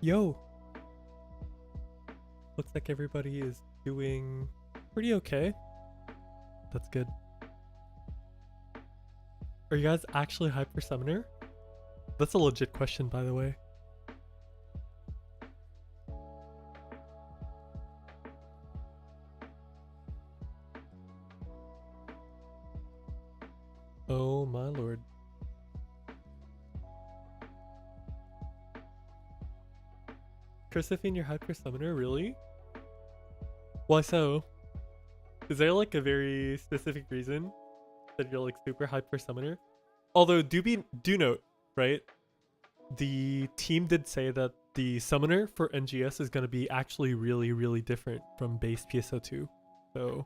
Yo! Looks like everybody is doing pretty okay. That's good. Are you guys actually hyped for Summoner? That's a legit question, by the way. Oh my lord. Josephine, you're hyped for Summoner? Really? Why so? Is there like a very specific reason that you're like super hyped for Summoner? Although do note, right? The team did say that the Summoner for NGS is going to be actually really different from base PSO2. So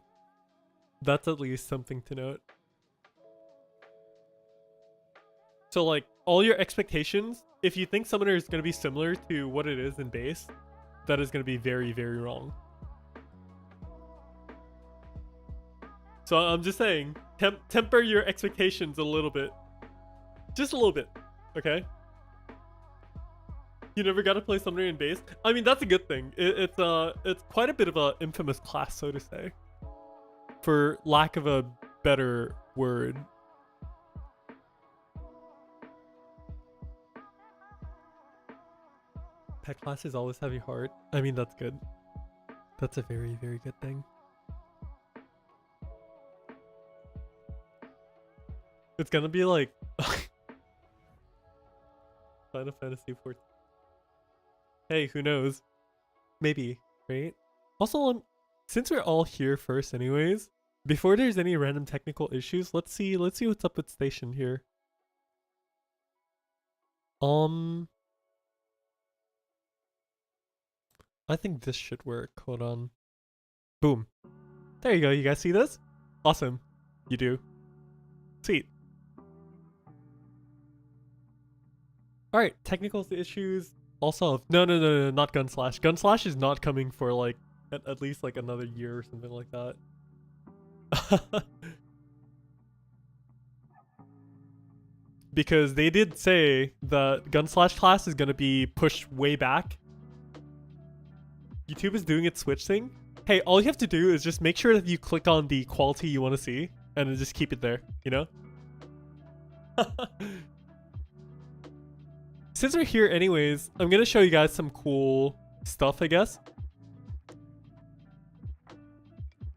that's at least something to note. So like all your expectations, if you think Summoner is going to be similar to what it is in base, that is going to be very wrong. So I'm just saying, temper your expectations a little bit. Just a little bit, okay? You never got to play Summoner in base? I mean, that's a good thing. It's quite a bit of an infamous class, so to say. For lack of a better word. Pet classes always have your heart. I mean, that's good. That's a very good thing. It's gonna be like Final Fantasy 14. Hey, who knows? Maybe, right? Also, since we're all here first anyways, before there's any random technical issues, let's see what's up with Station here. I think this should work. Hold on. Boom. There you go. You guys see this? Awesome. You do. Sweet. Alright, technical issues all solved. No, not Gunslash. Gunslash is not coming for like at least like another year or something like that. Because they did say that Gunslash class is gonna be pushed way back. YouTube is doing its Switch thing. Hey, all you have to do is just make sure that you click on the quality you want to see and then just keep it there, you know? Since we're here anyways, I'm gonna show you guys some cool stuff, I guess.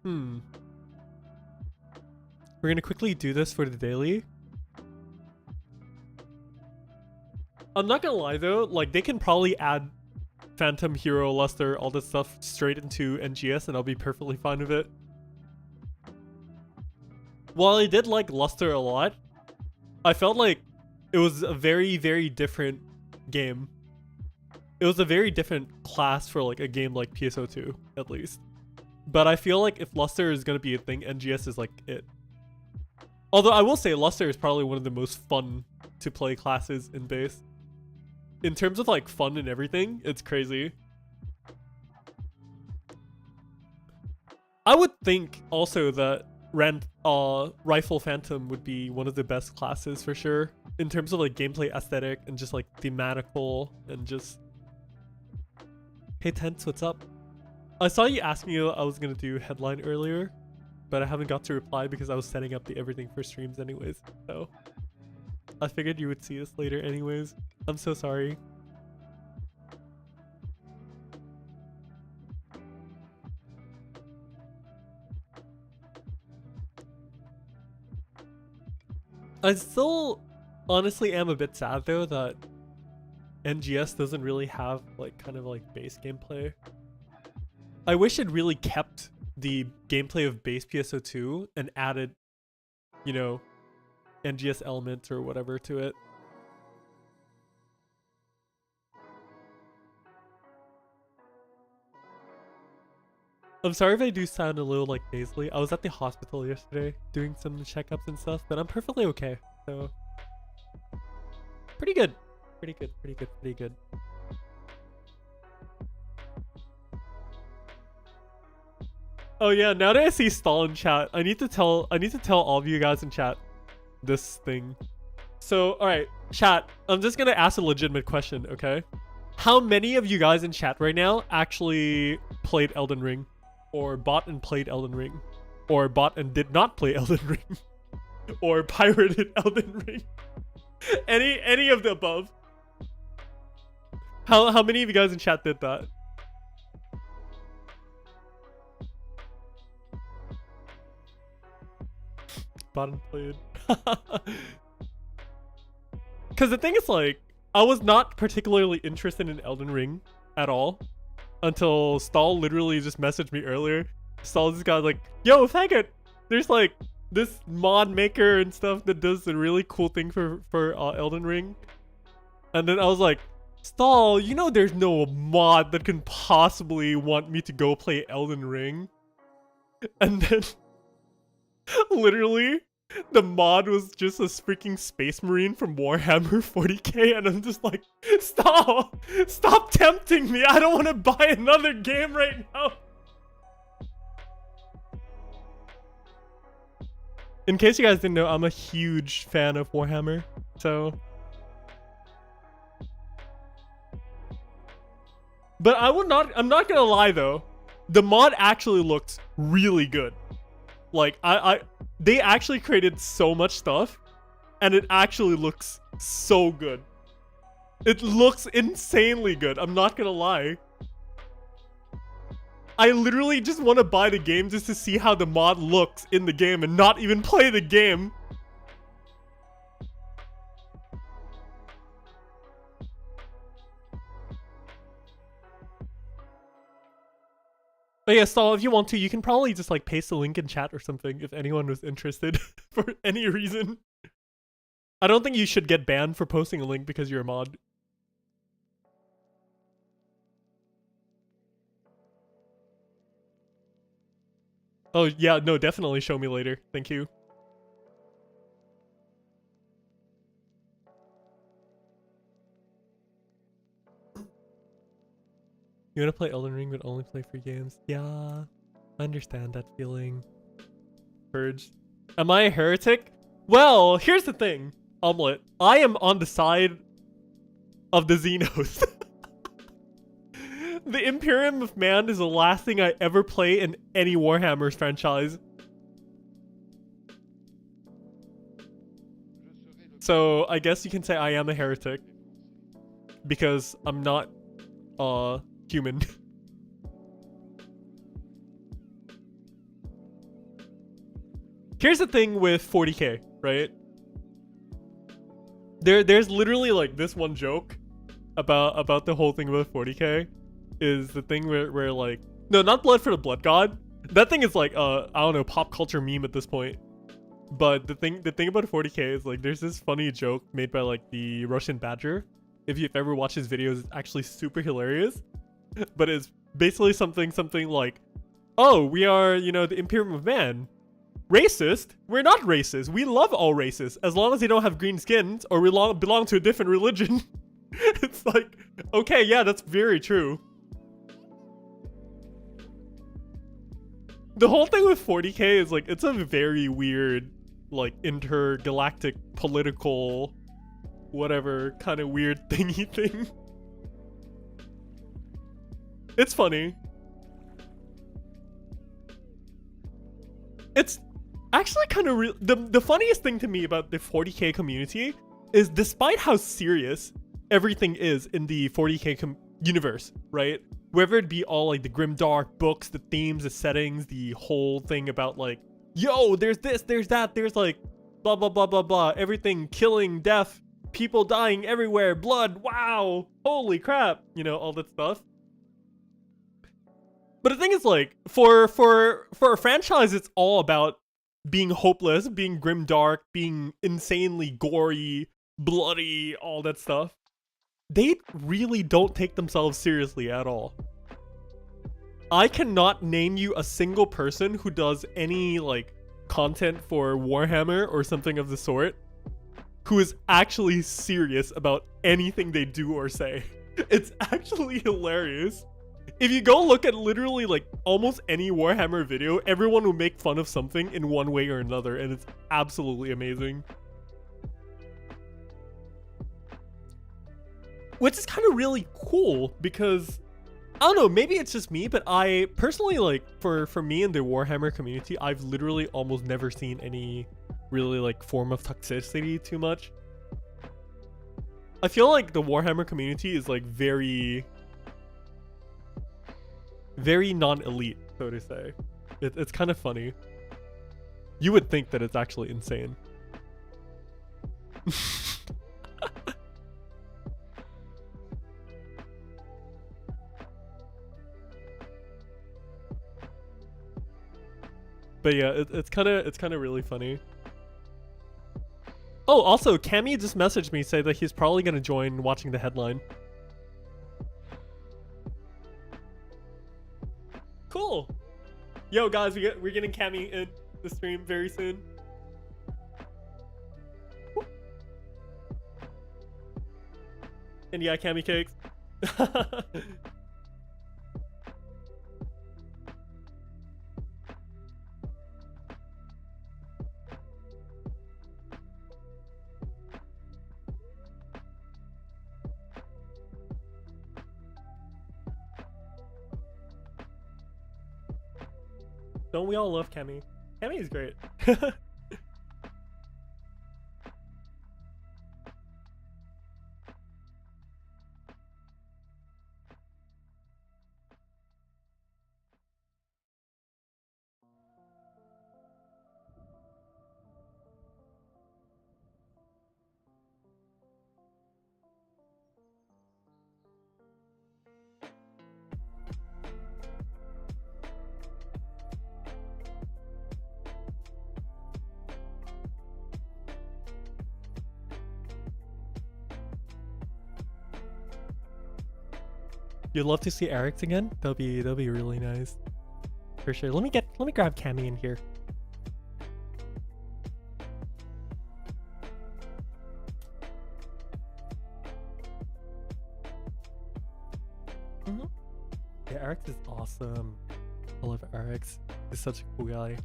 We're gonna quickly do this for the daily. I'm not gonna lie though, like they can probably add Phantom, Hero, Luster, all this stuff straight into NGS and I'll be perfectly fine with it. While I did like Luster a lot, I felt like it was a very different game. It was a very different class for like a game like PSO2, at least. But I feel like if Luster is gonna be a thing, NGS is like it. Although I will say Luster is probably one of the most fun to play classes in base. In terms of like fun and everything, it's crazy. I would think also that Rifle Phantom would be one of the best classes for sure. In terms of like gameplay aesthetic and just like thematical and just... Hey Tense, what's up? I saw you ask me I was gonna do headline earlier, but I haven't got to reply because I was setting up the everything for streams anyways, so... I figured you would see this later anyways. I'm so sorry. I still honestly am a bit sad though that NGS doesn't really have like kind of like base gameplay. I wish it really kept the gameplay of base PSO2 and added, you know, NGS elements or whatever to it. I'm sorry if I do sound a little like nasally. I was at the hospital yesterday doing some checkups and stuff, but I'm perfectly okay. So pretty good. Pretty good. Oh yeah, now that I see Stall in chat, I need to tell all of you guys in chat this thing. So alright, chat, I'm just gonna ask a legitimate question, okay? How many of you guys in chat right now actually played Elden Ring? Or bought and played Elden Ring? Or bought and did not play Elden Ring? Or pirated Elden Ring? Any of the above? How many of you guys in chat did that? Bought and played. Because the thing is, like, I was not particularly interested in Elden Ring at all until Stahl literally just messaged me earlier. Stahl just got like, yo, faggot, there's like this mod maker and stuff that does a really cool thing for Elden Ring. And then I was like, Stahl, you know there's no mod that can possibly want me to go play Elden Ring. And then literally the mod was just a freaking space marine from Warhammer 40k, and I'm just like, stop tempting me. I don't want to buy another game right now. In case you guys didn't know, I'm a huge fan of Warhammer, so. But I'm not gonna lie though, the mod actually looks really good. Like, they actually created so much stuff, and it actually looks so good. It looks insanely good, I'm not gonna lie. I literally just want to buy the game just to see how the mod looks in the game and not even play the game. But yeah, Stahl, if you want to, you can probably just like paste a link in chat or something if anyone was interested for any reason. I don't think you should get banned for posting a link because you're a mod. Oh yeah, no, definitely show me later. Thank you. You wanna play Elden Ring but only play free games? Yeah, I understand that feeling. Purge. Am I a heretic? Well, here's the thing, Omelette. I am on the side of the Xenos. The Imperium of Man is the last thing I ever play in any Warhammer franchise. So I guess you can say I am a heretic. Because I'm not human. Here's the thing with 40k, right? There's literally like this one joke about the whole thing about 40k. Is the thing where like, no, not Blood for the Blood God. That thing is like I don't know, pop culture meme at this point. But the thing about 40k is like there's this funny joke made by like the Russian Badger. If you've ever watched his videos, it's actually super hilarious. But it's basically something like, oh, we are, you know, the Imperium of Man. Racist? We're not racist. We love all races as long as they don't have green skins or belong to a different religion. It's like, okay, yeah, that's very true. The whole thing with 40k is like, it's a very weird, like, intergalactic political, whatever kind of weird thingy thing. It's funny. It's actually kind of real. The funniest thing to me about the 40k community is despite how serious everything is in the 40k universe, right? Whether it be all like the grimdark books, the themes, the settings, the whole thing about like, yo, there's this, there's that, there's like blah blah blah blah blah, everything, killing, death, people dying everywhere, blood, wow, holy crap, you know, all that stuff. But the thing is, like, for a franchise, it's all about being hopeless, being grimdark, being insanely gory, bloody, all that stuff. They really don't take themselves seriously at all. I cannot name you a single person who does any, like, content for Warhammer or something of the sort who is actually serious about anything they do or say. It's actually hilarious. If you go look at literally like almost any Warhammer video, everyone will make fun of something in one way or another, and it's absolutely amazing. which is kind of really cool because I don't know, maybe it's just me, but I personally like for me in the Warhammer community, I've literally almost never seen any really like form of toxicity too much. I feel like the Warhammer community is like very non-elite, so to say. It's kind of funny. You would think that it's actually insane. But yeah, it's kind of really funny. Oh, also, Cammy just messaged me say that he's probably gonna join watching the headline. Cool. Yo, guys, we're getting Cammy in the stream very soon. And yeah, Cammy cakes. Don't we all love Cammy? Cammy is great. You'd love to see Eric's again? That'll be really nice. For sure. Let me grab Cammy in here. Yeah, Eric's is awesome. I love Eric's. He's such a cool guy.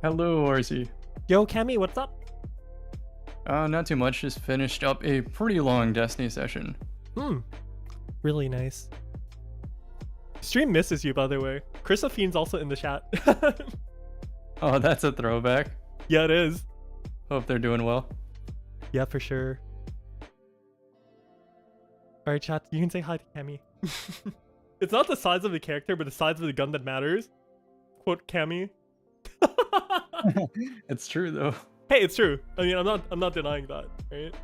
Hello, RZ. Yo, Cammy, what's up? Not too much. Just finished up a pretty long Destiny session. Really nice. Stream misses you, by the way. Chrysophene's also in the chat. Oh, that's a throwback. Yeah, it is. Hope they're doing well. Yeah, for sure. Alright, chat, you can say hi to Cammy. It's not the size of the character, but the size of the gun that matters. Quote Cammy. It's true though. Hey, it's true. I mean, I'm not denying that, right?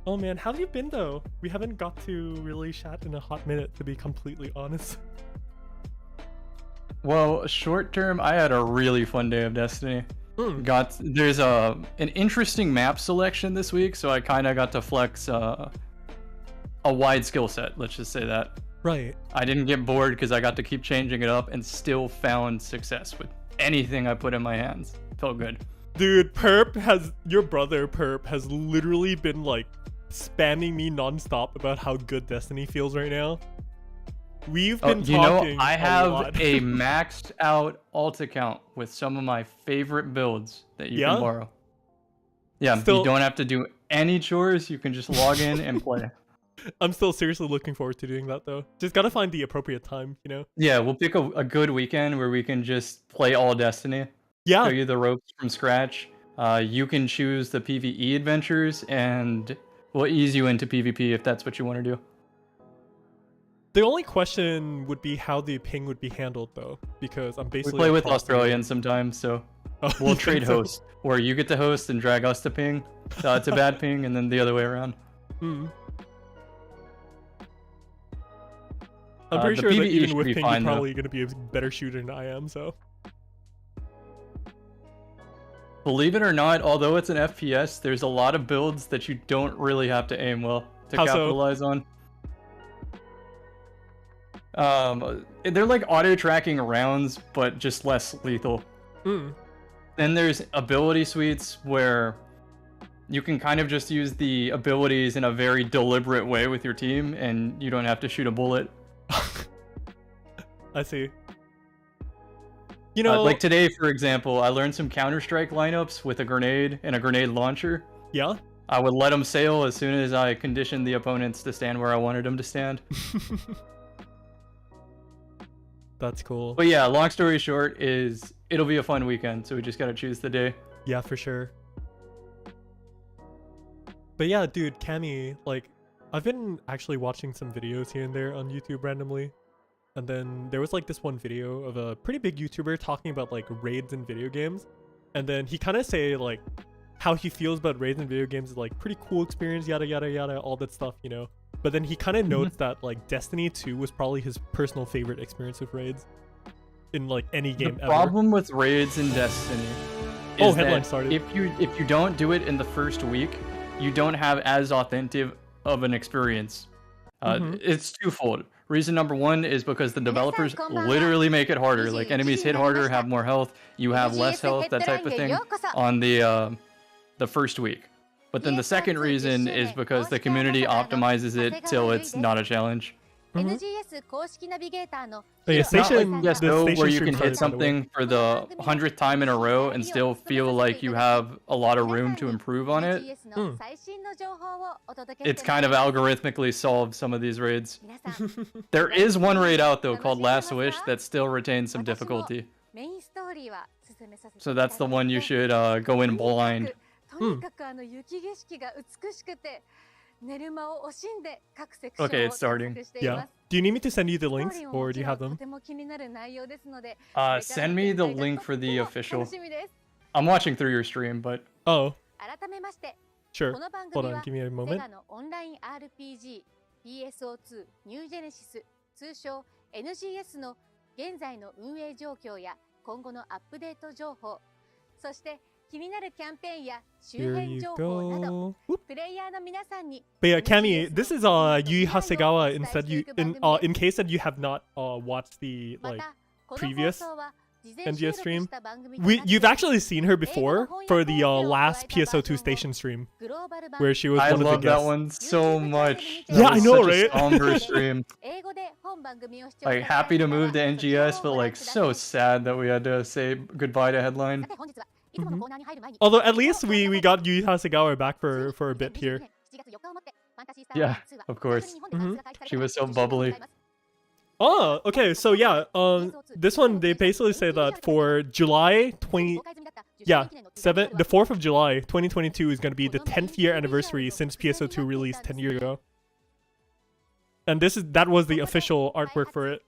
Oh man, how have you been though? We haven't got to really chat in a hot minute, to be completely honest. Well, short term, I had a really fun day of Destiny. There's an interesting map selection this week, so I kind of got to flex a wide skill set. Let's just say that. Right. I didn't get bored because I got to keep changing it up and still found success with anything I put in my hands. Felt good. Dude, your brother Perp has literally been like spamming me nonstop about how good Destiny feels right now. We've been talking. I have a maxed out alt account with some of my favorite builds that you can borrow. Yeah, you don't have to do any chores. You can just log in and play. I'm still seriously looking forward to doing that though. Just gotta find the appropriate time, you know? Yeah, we'll pick a good weekend where we can just play all Destiny. Yeah. Show you the ropes from scratch. You can choose the PvE adventures and we'll ease you into PvP if that's what you want to do. The only question would be how the ping would be handled though, because I'm basically... We play with Australians sometimes, so we'll trade hosts. Or you get to host and drag us to ping. It's a bad ping, and then the other way around. I'm pretty sure that even with ping, you're probably going to be a better shooter than I am, so... Believe it or not, although it's an FPS, there's a lot of builds that you don't really have to aim well to capitalize on. They're like auto-tracking rounds, but just less lethal. Then there's ability suites where you can kind of just use the abilities in a very deliberate way with your team, and you don't have to shoot a bullet. I see. You know, like today, for example, I learned some Counter-Strike lineups with a grenade and a grenade launcher. Yeah? I would let them sail as soon as I conditioned the opponents to stand where I wanted them to stand. That's cool. But yeah, long story short is it'll be a fun weekend, so we just gotta choose the day. Yeah, for sure. But yeah, dude, Cammy, like, I've been actually watching some videos here and there on YouTube randomly. And then there was like this one video of a pretty big YouTuber talking about like raids in video games. And then he kind of say like how he feels about raids in video games is like pretty cool experience, yada, yada, yada, all that stuff, you know. But then he kind of notes that like Destiny 2 was probably his personal favorite experience with raids in like any game ever. The problem with raids in Destiny is that if you don't do it in the first week, you don't have as authentic of an experience. It's twofold. Reason number one is because the developers literally make it harder. Like enemies hit harder, have more health, you have less health, that type of thing on the first week. But then the second reason is because the community optimizes it till it's not a challenge. Yes, where you can hit something for the 100th time in a row and still feel like you have a lot of room to improve on it. It's kind of algorithmically solved some of these raids. There is one raid out though called Last Wish that still retains some difficulty. So that's the one you should go in blind. Okay, it's starting. Yeah. Do you need me to send you the links or do you have them? Send me the link for the official. I'm watching through your stream, but... Oh. Sure. Hold on, give me a moment. Here you go. But yeah, Cammy, this is Yui Hasegawa. In case that you have not watched the like previous NGS stream, you've actually seen her before for the last PSO2 station stream, where she was one of the guests. I love that one so much. Yeah, I know, right? Somber stream. Like happy to move to NGS, but like so sad that we had to say goodbye to Headline. Although at least we got Yui Hasegawa back for a bit here. Yeah, of course. She was so bubbly. Oh, okay. So yeah, this one they basically say that for July 20, the 4th of July 2022 is going to be the 10th year anniversary since PSO2 released 10 years ago. And that was the official artwork for it.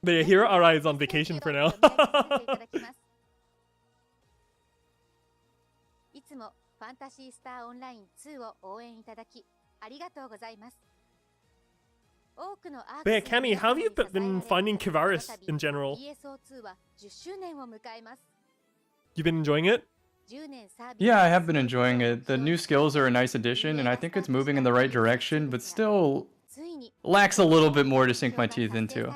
But yeah, Hiro Arai is on vacation for now. But yeah, Cammy, how have you been finding Kivaris in general? You've been enjoying it? Yeah, I have been enjoying it. The new skills are a nice addition, and I think it's moving in the right direction, but still lacks a little bit more to sink my teeth into.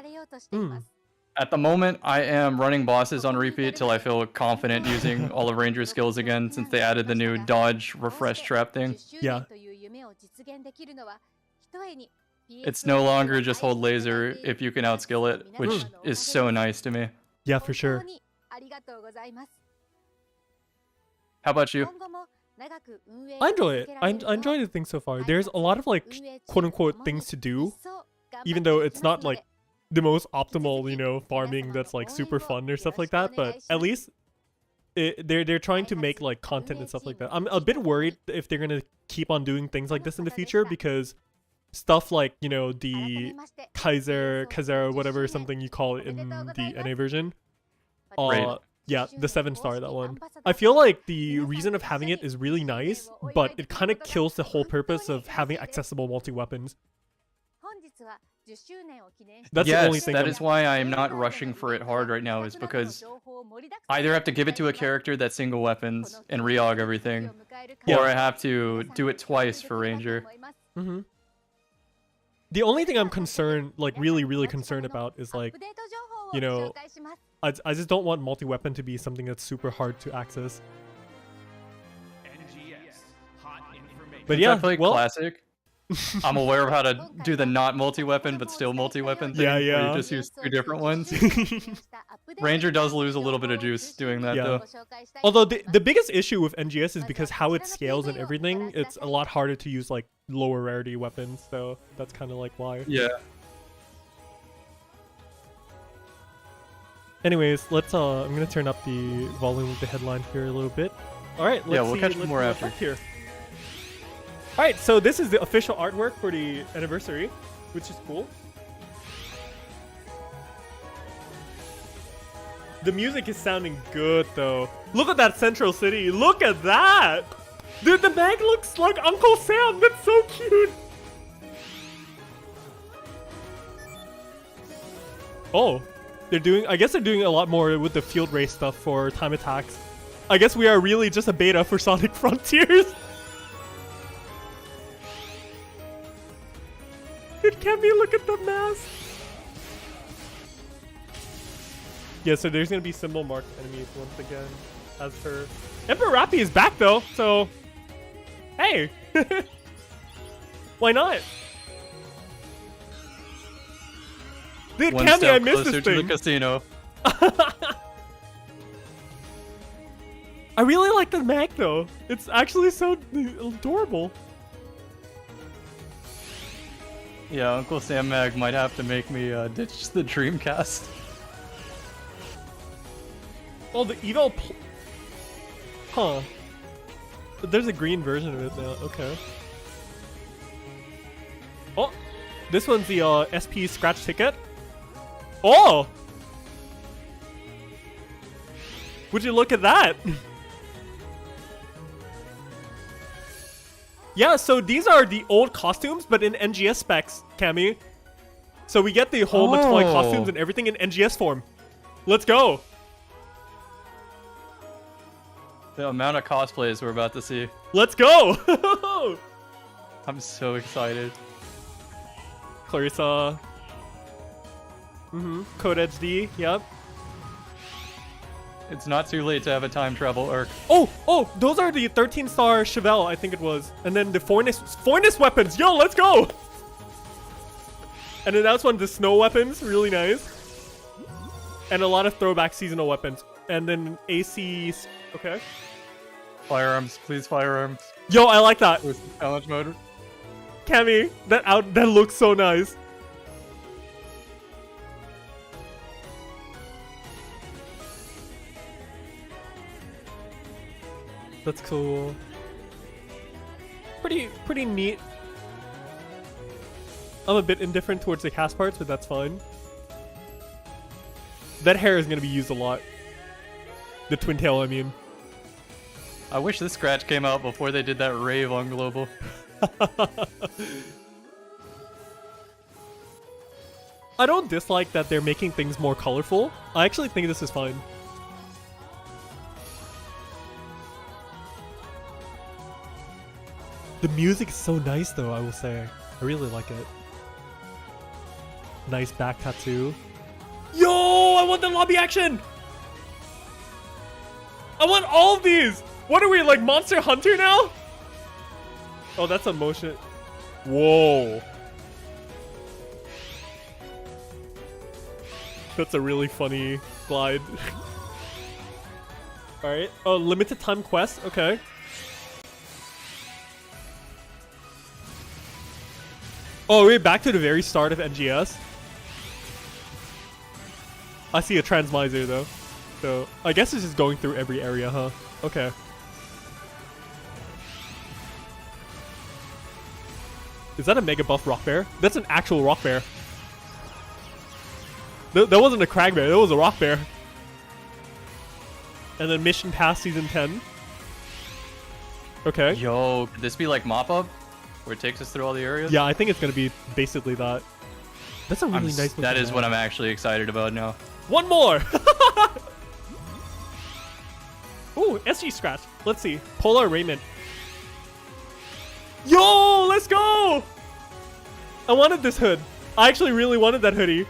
At the moment, I am running bosses on repeat till I feel confident using all of Ranger's skills again, since they added the new dodge refresh trap thing. Yeah. It's no longer just hold laser if you can outskill it, which is so nice to me. Yeah, for sure. How about you? I enjoy it. I enjoy the thing so far. There's a lot of like quote-unquote things to do, even though it's not like the most optimal, you know, farming that's like super fun or stuff like that, but at least they're trying to make like content and stuff like that. I'm a bit worried if they're gonna keep on doing things like this in the future, because stuff like, you know, the Kaiser, whatever something you call it in the NA version. Yeah, the 7-star, that one. I feel like the reason of having it is really nice, but it kind of kills the whole purpose of having accessible multi-weapons. That's the only thing. That is why I am not rushing for it hard right now, is because I either have to give it to a character that's single weapons and re-aug everything, or I have to do it twice for Ranger. The only thing I'm concerned, like really concerned about is like, you know, I just don't want multi-weapon to be something that's super hard to access. But Since yeah, I play well, classic, I'm aware of how to do the not multi-weapon but still multi-weapon thing. Yeah, Where yeah. you just use 2 different ones. Ranger does lose a little bit of juice doing that Yeah. though. Although the biggest issue with NGS is because how it scales and everything, it's a lot harder to use like lower rarity weapons. So that's kind of like why. Yeah. Anyways, let's I'm gonna turn up the volume of the headline here a little bit. All right, let's we'll catch more what's after. up here. All right, so this is the official artwork for the anniversary, which is cool. The music is sounding good though. Look at that central city. Look at that. Dude, the mag looks like Uncle Sam. That's so cute. Oh, I guess they're doing a lot more with the field race stuff for time attacks. I guess we are really just a beta for Sonic Frontiers. Dude, can we look at the mask? Yeah, so there's gonna be symbol marked enemies once again as per. Emperor Rappy is back though, so hey, why not? Dude, One Cammy, step I missed closer this to the thing. casino. I really like the mag though. It's actually so adorable. Yeah, Uncle Sam Mag might have to make me ditch the Dreamcast. Oh, the eval. Huh. But there's a green version of it now. Okay. Oh, this one's the SP scratch ticket. Oh! Would you look at that? Yeah, so these are the old costumes, but in NGS specs, Cammy. So we get the whole Matoy costumes and everything in NGS form. Let's go! The amount of cosplays we're about to see. Let's go! I'm so excited. Clarissa. Code HD, yep. It's not too late to have a time travel arc. Oh, those are the 13-star Chevelle, I think it was. And then the Fornus weapons. Yo, let's go! And then that's one, the snow weapons, really nice. And a lot of throwback seasonal weapons. And then AC, okay. Firearms, please firearms. Yo, I like that. With challenge mode. Cammy, that looks so nice. That's cool. Pretty neat. I'm a bit indifferent towards the cast parts, but that's fine. That hair is gonna be used a lot. The twin tail, I mean. I wish this scratch came out before they did that rave on Global. I don't dislike that they're making things more colorful. I actually think this is fine. The music is so nice though, I will say. I really like it. Nice back tattoo. Yo, I want the lobby action! I want all of these! What are we, like Monster Hunter now? Oh, that's a motion. Whoa. That's a really funny glide. Alright. Oh, limited time quest? Okay. Oh, wait, back to the very start of NGS. I see a transmiser though. So, I guess it's just going through every area, huh? Okay. Is that a Mega Buff Rock Bear? That's an actual Rock Bear. That wasn't a Crag Bear, that was a Rock Bear. And then Mission Pass Season 10. Okay. Yo, could this be like Mop-Up? Where it takes us through all the areas? Yeah, I think it's gonna be basically that. That's a really nice one. That is what I'm actually excited about now. One more! Ooh, SG Scratch. Let's see. Polar Raiment. Yo, let's go! I wanted this hood. I actually really wanted that hoodie.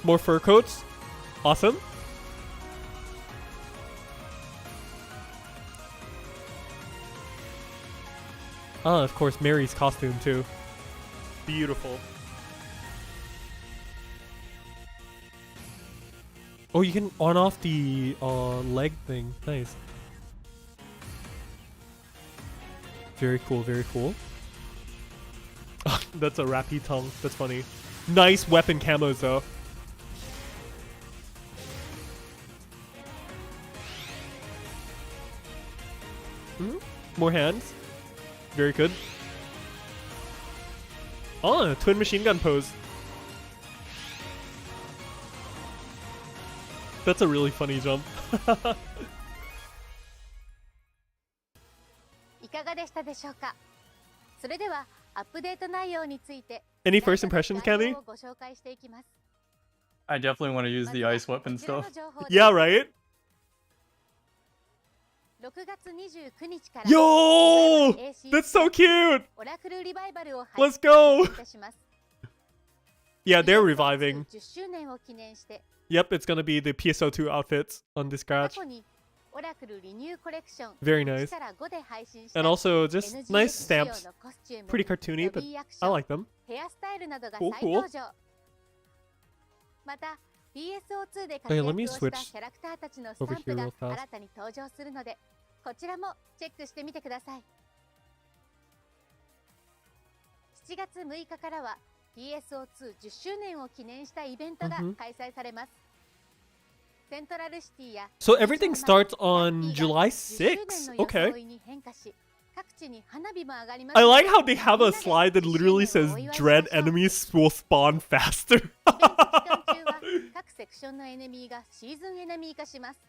More fur coats. Awesome. Ah, of course, Mary's costume too. Beautiful. Oh, you can on off the leg thing. Nice. Very cool, very cool. That's a rappy tongue. That's funny. Nice weapon camos though. More hands. Very good. Oh, twin machine gun pose. That's a really funny jump. Any first impressions, Kenny? I definitely want to use the ice weapon stuff. Yeah, right? Yo! That's so cute! Let's go! Yeah, they're reviving. Yep, it's gonna be the PSO2 outfits on the scratch. Very nice. And also just nice stamps. Pretty cartoony, but I like them. Cool, cool. Okay, let me switch over here real fast. こちらもチェックしてみてください。7月6日からは PSO2 10周年を記念したイベントが開催されます。セントラルシティや So everything starts on July 6th. Okay. I like how they have a slide that literally says dread enemies will spawn faster. 各セクションのエネミーがシーズンエネミー化します。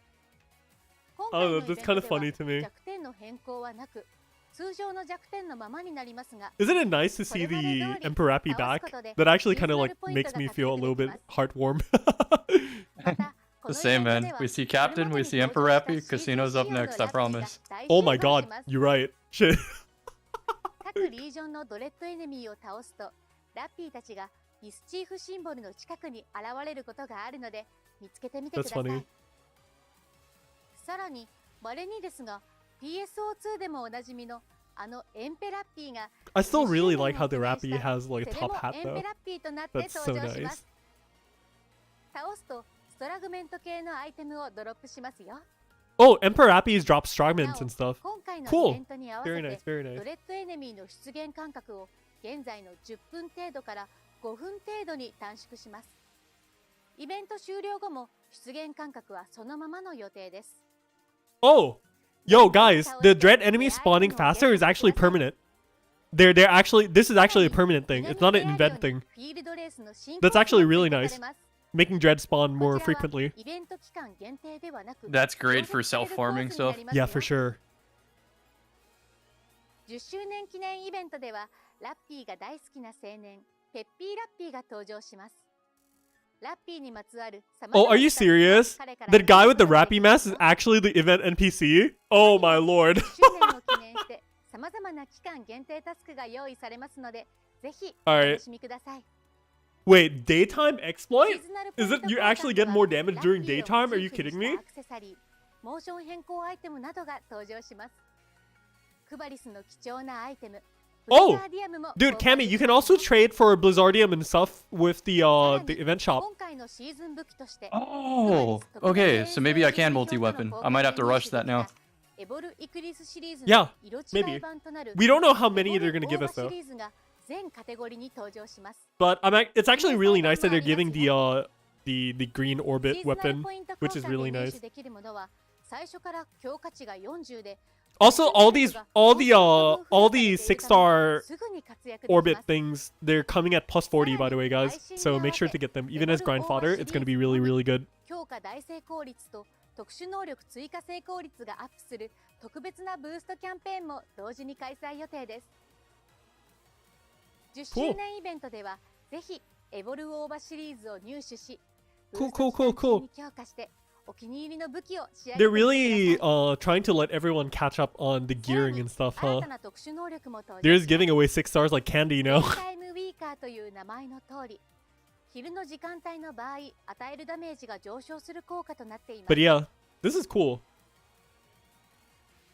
Oh, that's kind of funny to me. Isn't it nice to see the Emperor Appy back? That actually kind of like makes me feel a little bit heartwarm. The same, man. We see Captain, we see Emperor Appy. Casino's up next, I promise. Oh my god, you're right. Shit. That's funny. さらにバレにですが PSO2 でもおなじみのあのエンペラッピーが I still really like how the Rappy has like a top hat though. エンペラッピーとなって登場します。 Nice. 倒すとストラグメント系のアイテムをドロップしますよ。 Oh, Emperor Appy's drop fragments and stuff. 今回のイ Cool. ベントに合わせ Very nice, て very nice. ドレッドエネミーの出現間隔を現在の10分程度から5分程度に短縮します。イベント終了後も出現間隔はそのままの予定です。 Oh, yo guys, the dread enemy spawning faster is actually permanent. They're actually, this is actually a permanent thing. It's not an invent thing. That's actually really nice. Making dread spawn more frequently. That's great for self-farming stuff. Yeah, for sure. 10周年記念イベントではラッピーが大好きな青年ペッピーラッピーが登場します。 Oh, are you serious? That guy with the Rappy mask is actually the event NPC? Oh my lord. Alright. Wait, daytime exploit? Is it you actually get more damage during daytime? Are you kidding me? Oh, dude, Cammy, you can also trade for Blizzardium and stuff with the event shop. Oh, okay, so maybe I can multi-weapon. I might have to rush that now. Yeah, maybe. We don't know how many they're gonna give us though. But it's actually really nice that they're giving the green orbit weapon, which is really nice. Also, all the 6-star orbit things, they're coming at plus 40 by the way, guys. So make sure to get them. Even as grind fodder, it's gonna be really, really good. 特殊能力追加成功率がアップする特別なブーストキャンペーンも同時に開催予定です。10周年イベントではぜひエボルオーバシリーズを入手し、ブーストキャンペーンに強化してお気に入りの武器を仕上げてください。They're really trying to let everyone catch up on the gearing and stuff, huh? They're just giving away 6 stars like candy, you know? タイムウィーカーという名前の通り、昼の時間帯の場合、与えるダメージが上昇する効果となっています。But yeah, this is cool.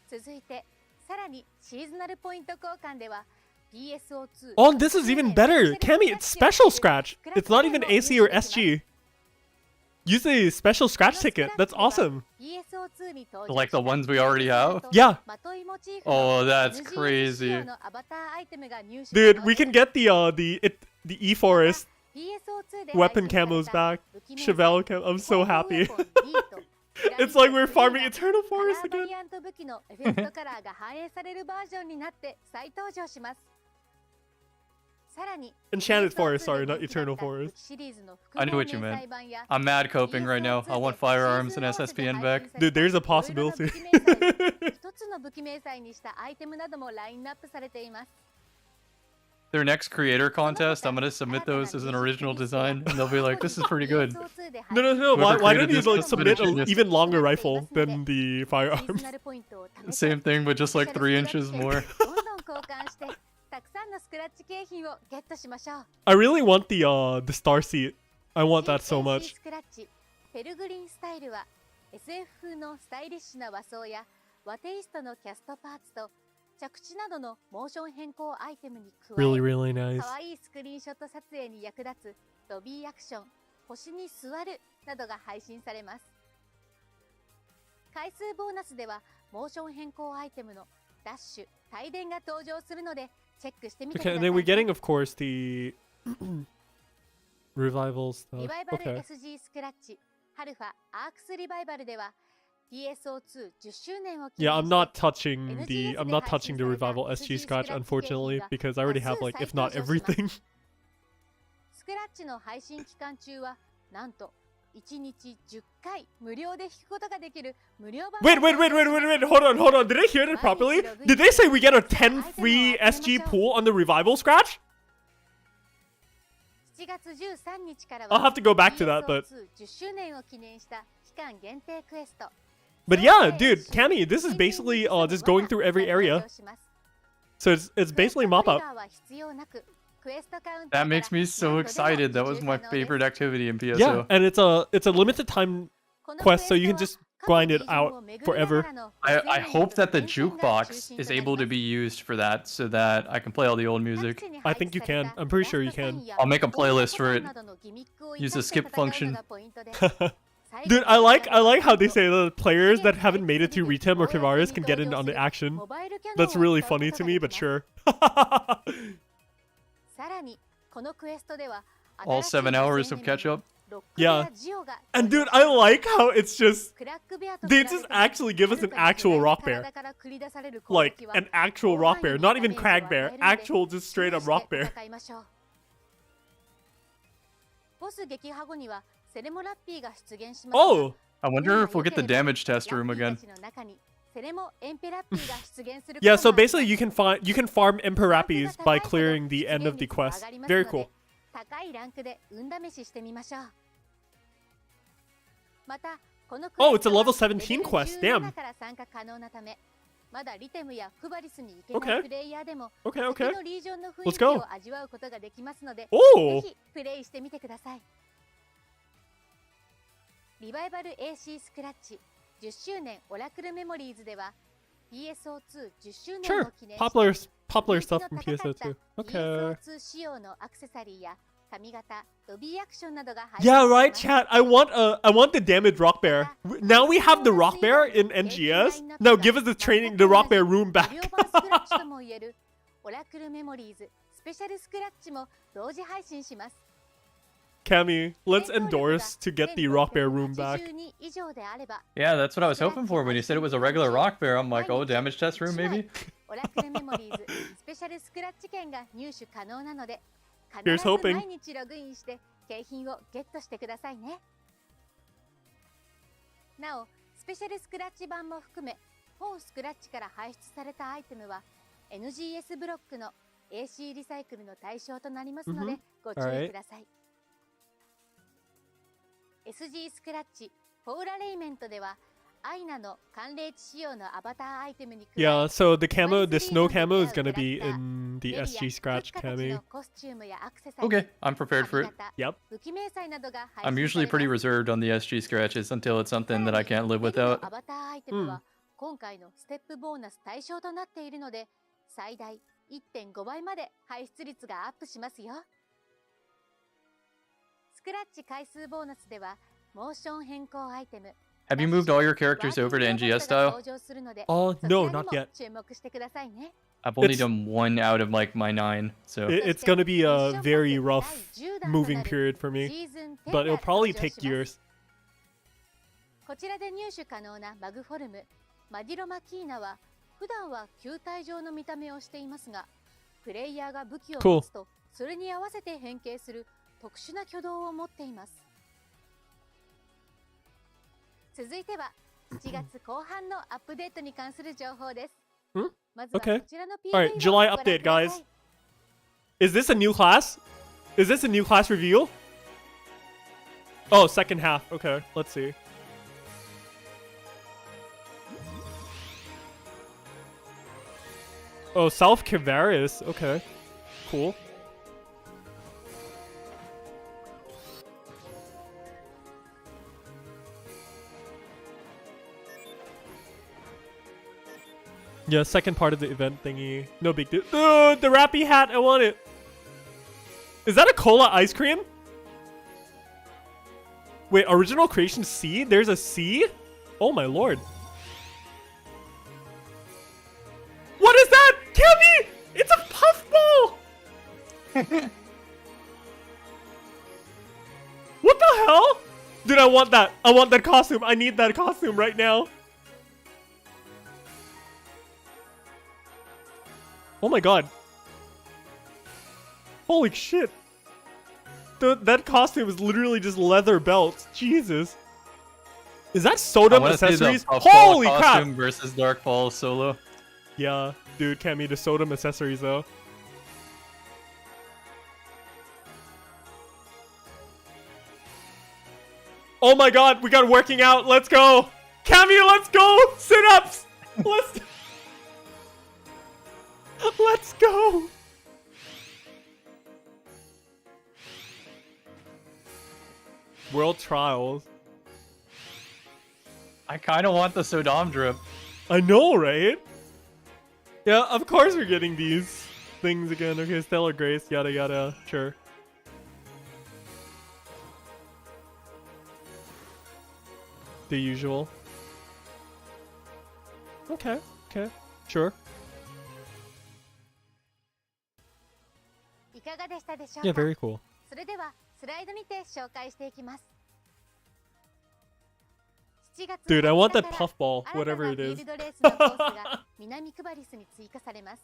続いて、さらにシーズナルポイント交換では PSO2。Oh, this is even better. Cammy, it's special scratch. It's not even AC or SG. Use a special scratch ticket. That's awesome. Like the ones we already have? Yeah. Oh, that's crazy. Dude, we can get the E-Forest weapon camos back. Chevelle cam. I'm so happy. It's like we're farming Eternal Forest again. Enchanted Forest, sorry, not Eternal Forest. I knew what you meant. I'm mad coping right now. I want firearms and SSPN back. Dude, there's a possibility. Their next creator contest, I'm gonna submit those as an original design, and they'll be like, "This is pretty good." No. Whoever Why don't created you this like must have submit been a an genius. even longer rifle than the firearms? Same thing, but just like 3 inches more. I really want the star seat. I want that so much. ペルグリンスタイルは SF 風のスタイリッシュな和装や和テイストのキャストパーツと着地などのモーション変更アイテムに加え、 Really nice. 可愛いスクリーンショット撮影に役立つロビーアクション、星に座るなどが配信されます。回数ボーナスではモーション変更アイテムのダッシュ、帯電が登場するのでチェックしてみてくだ Okay, さい。 and then we're getting, of course, the revival リ stuff. バイバル Okay. SG スクラッチ、ハルファアークスリバイバルでは PSO2 10周年を記 Yeah, 念 I'm して not touching the revival SG scratch, unfortunately, because I already have like, if not everything. スクラッチの配信期間中はなんと1日10回無料で弾くことができる無料版 Wait. Hold on. Did I hear that properly? Did they say we get a 10 free SG pool on the revival scratch? 7月13日から I'll は have to go back to that, but 10周年を記念した期間限定クエスト。 but yeah, dude, Cammy, this is basically just going through every area. So it's basically mop up. That makes me so excited. That was my favorite activity in PSO. Yeah, and it's a limited time quest, so you can just grind it out forever. I hope that the jukebox is able to be used for that, so that I can play all the old music. I think you can. I'm pretty sure you can. I'll make a playlist for it. Use the skip function. Dude, I like how they say the players that haven't made it to Ritem or Kivaris can get in on the action. That's really funny to me, but sure. All 7 hours of catch up. Yeah. And dude, I like how it's just they just actually give us an actual rock bear. Like an actual rock bear, not even crag bear, actual just straight up rock bear. Oh, I wonder if we'll get the damage test room again. yeah, so basically you can farm Emperappies by clearing the end of the quest. Very cool. Oh, it's a level 17 quest. Damn. Okay. Let's go. Oh. リバイバル AC スクラッチ10周年オラクルメモリーズでは PSO2 10周年を Sure. 記念 Popular stuff from PSO2. Okay. PSO2 仕様のアクセサリーや髪型、ロビーアクションなどが配信 Yeah, され right, ます chat. I want the damaged rock bear. Now we have the rock bear in NGS. Now give us the rock bear room 無 back. 料版スクラッチとも言えるオラクルメモリーズスペシャルスクラッチも同時配信します。 Cammy, let's endorse to get the rock bear room back. Yeah, that's what I was hoping for when you said it was a regular rock bear. I'm like, oh, damage test room maybe? Here's hoping. 毎日ログインして景品をゲットしてくださいね。なお、スペシャルスクラッチ版も含め、本スクラッチから排出されたアイテムは NGS ブロックの AC リサイクルの対象となりますので、ご注意ください。SG スクラッチポーラレイメントではアイナの寒冷地仕様のアバターアイテムに加え、 Yeah, so the camo, the snow マイ camo ス is リー gonna の be キャラクター、 in the ベリア SG Scratch 復活たち camo. のコスチュームやアクセサリー、 Okay, I'm prepared for it. 髪型、 Yep. 武器明細などが配 I'm 信 usually され pretty ます。 reserved on the SG scratches until it's something that I can't live ベリの without. アバターアイテムは今回のステップボーナス対象となっているので、最大 1.5 倍まで排出率がアップしますよ。スクラッチ回数ボーナスではモーション変更アイテム、 Have you moved all your characters over to NGS style? Oh, no, not yet. 注目してくださいね。 I've only It's- done 1 out of like my 9, so It's gonna be a very rough moving period for me, シーズン10 but it'll が probably 登場 take します。 years. こちらで入手可能なマグフォルム、マディロマキーナは普段は球体状の見た目をしていますが、プレイヤーが武器を持つとそれに合わせて変形する特殊な挙動を持っています。続いては7月後半のアップデートに関する情報です。まずはこ Okay. ちらの Alright, PV を July ご覧 update, ください。 guys. Is this a new class? Is this a new class reveal? Oh, second half. Okay, let's see. Oh, South Kavaris. Okay, cool. Yeah, second part of the event thingy. No big deal. The Rappy hat. I want it. Is that a cola ice cream? Wait, original creation C? There's a C? Oh my lord. What is that? Kimmy! It's a puffball! What the hell? Dude, I want that. I want that costume. I need that costume right now. Oh my god. Holy shit. That costume is literally just leather belts. Jesus. Is that I Sodom wanna see the accessories? Puffball Holy crap. costume versus Darkfall solo. Yeah, dude, can't meet the Sodom accessories though. Oh my god, we got working out. Let's go. Cammy, let's go. Sit-ups. Let's go. World Trials. I kind of want the Sodom drip. I know, right? Yeah, of course we're getting these things again. Okay, Stellar Grace, yada yada. Sure. The usual. Okay, okay. Sure. いかがでしたでしょう Yeah, か。 very cool. それではスライドにて紹介していきます。7月 Dude, I want that 20日から puffball, 新た whatever な it フィー is. ルドレースのコースが南クバリスに追加されます。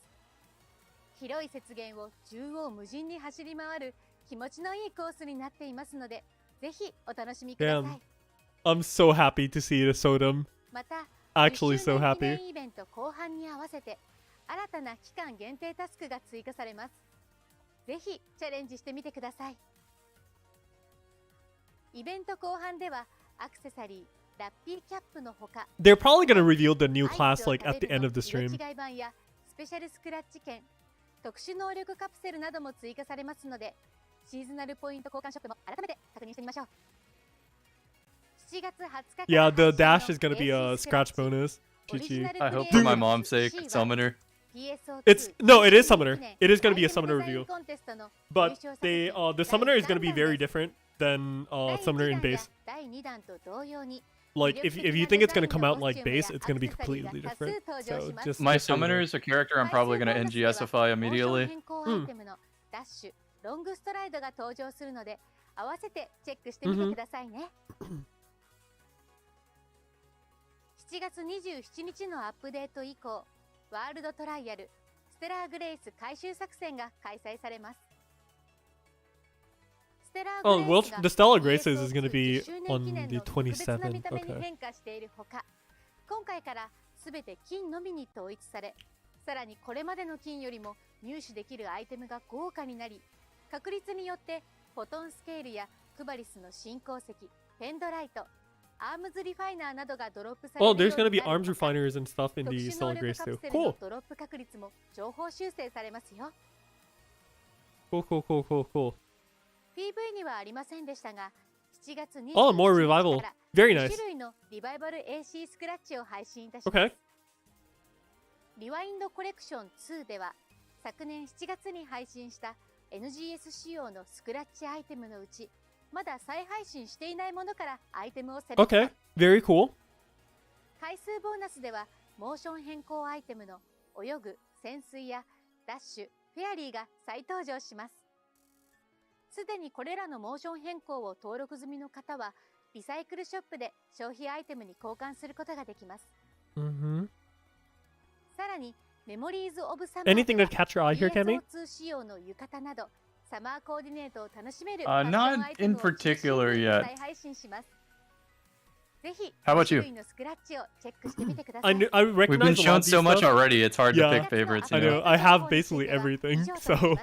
広い雪原を縦横無尽に走り回る気持ちのいいコースになっていますので、ぜひお楽しみくださ Damn. い。 I'm so happy to see the Sodom. また、 Actually 10周 so 年記 happy. 念イベント後半に合わせて新たな期間限定タスクが追加されます。ぜひチャレンジしてみてください。イベント後半ではアクセサリー、ラッピーキャップのほか、 They're probably gonna reveal the new アイス class を like 食 at べ the る end の of the 色 stream. 違い版やスペシャルスクラッチ券、特殊能力カプセルなども追加されますので、シーズナルポイント交換ショップも改めて確認してみましょう。7月20日から Yeah, the 配 dash 信 is の gonna be a レーシースクラッ scratch チ bonus. オリジナ GG. ル I プレ hope イ for ヤ my ーの mom's sake, C1 Summoner. It's no, it is Summoner. It is gonna be a Summoner reveal. But they the Summoner is gonna be very different than Summoner in base. 第2弾と同様に Like if you think it's gonna come out like base, it's gonna be completely different. So just My so you know. Summoner is a character I'm probably going to NGSify immediately. 変更アイテムのダッシュ、ロングストライドが登場するので、合わせてチェックしてみてくださいね。7月27日のアップデート以降、ワールドトライアル、ステラーグレイス回収作戦が開催されます。ステラー Oh, グレイ well, スが the Stellar Graces is gonna 10 be 周年 on 記念 the の特別な 27th. 見た目に Okay. 変化しているほか、今回からすべて金のみに統一され、さらにこれまでの金よりも入手できるアイテムが豪華になり、確率によってフォトンスケールやクバリスの新鉱石、ペンドライト、アームズリファイナーなどがドロップされる Oh, よう there's gonna に be なる arms ほか、 refiners and stuff in 特 the 殊能 Stellar 力 Grace カプ too. セルの Cool. ドロップ確率も情報修正されますよ。 Cool, cool, cool, cool, cool. PV にはありませんでしたが、7月27 Oh, more 日 revival. から Very 2 nice. 種類のリバイバル AC スクラッチを配信いたします。 Okay. リワインドコレクション2では、昨年7月に配信した NGS 仕様のスクラッチアイテムのうち、まだ再配信していないものからアイテムをセレクト。 Okay. Very cool. 回数ボーナスでは、モーション変更アイテムの泳ぐ、潜水やダッシュ、フェアリーが再登場します。すでにこれらのモーション変更を登録済みの方は、リサイクルショップで消費アイテムに交換することができます。Mm-hmm. さらに、メモリーズ・オブ・サマー Anything to catch your eye here, Cammy? PSO2 仕様の浴衣など、サマーコーディネートを楽しめる Not in particular yet. 再配信します。ぜひ、 How about you? 種類のスクラッチをチェックしてみてくださ I い。 knew, I We've been recognize a lot shown of these so much stuff. already, it's hard Yeah. to pick favorites, I you know. know? I have basically everything, so.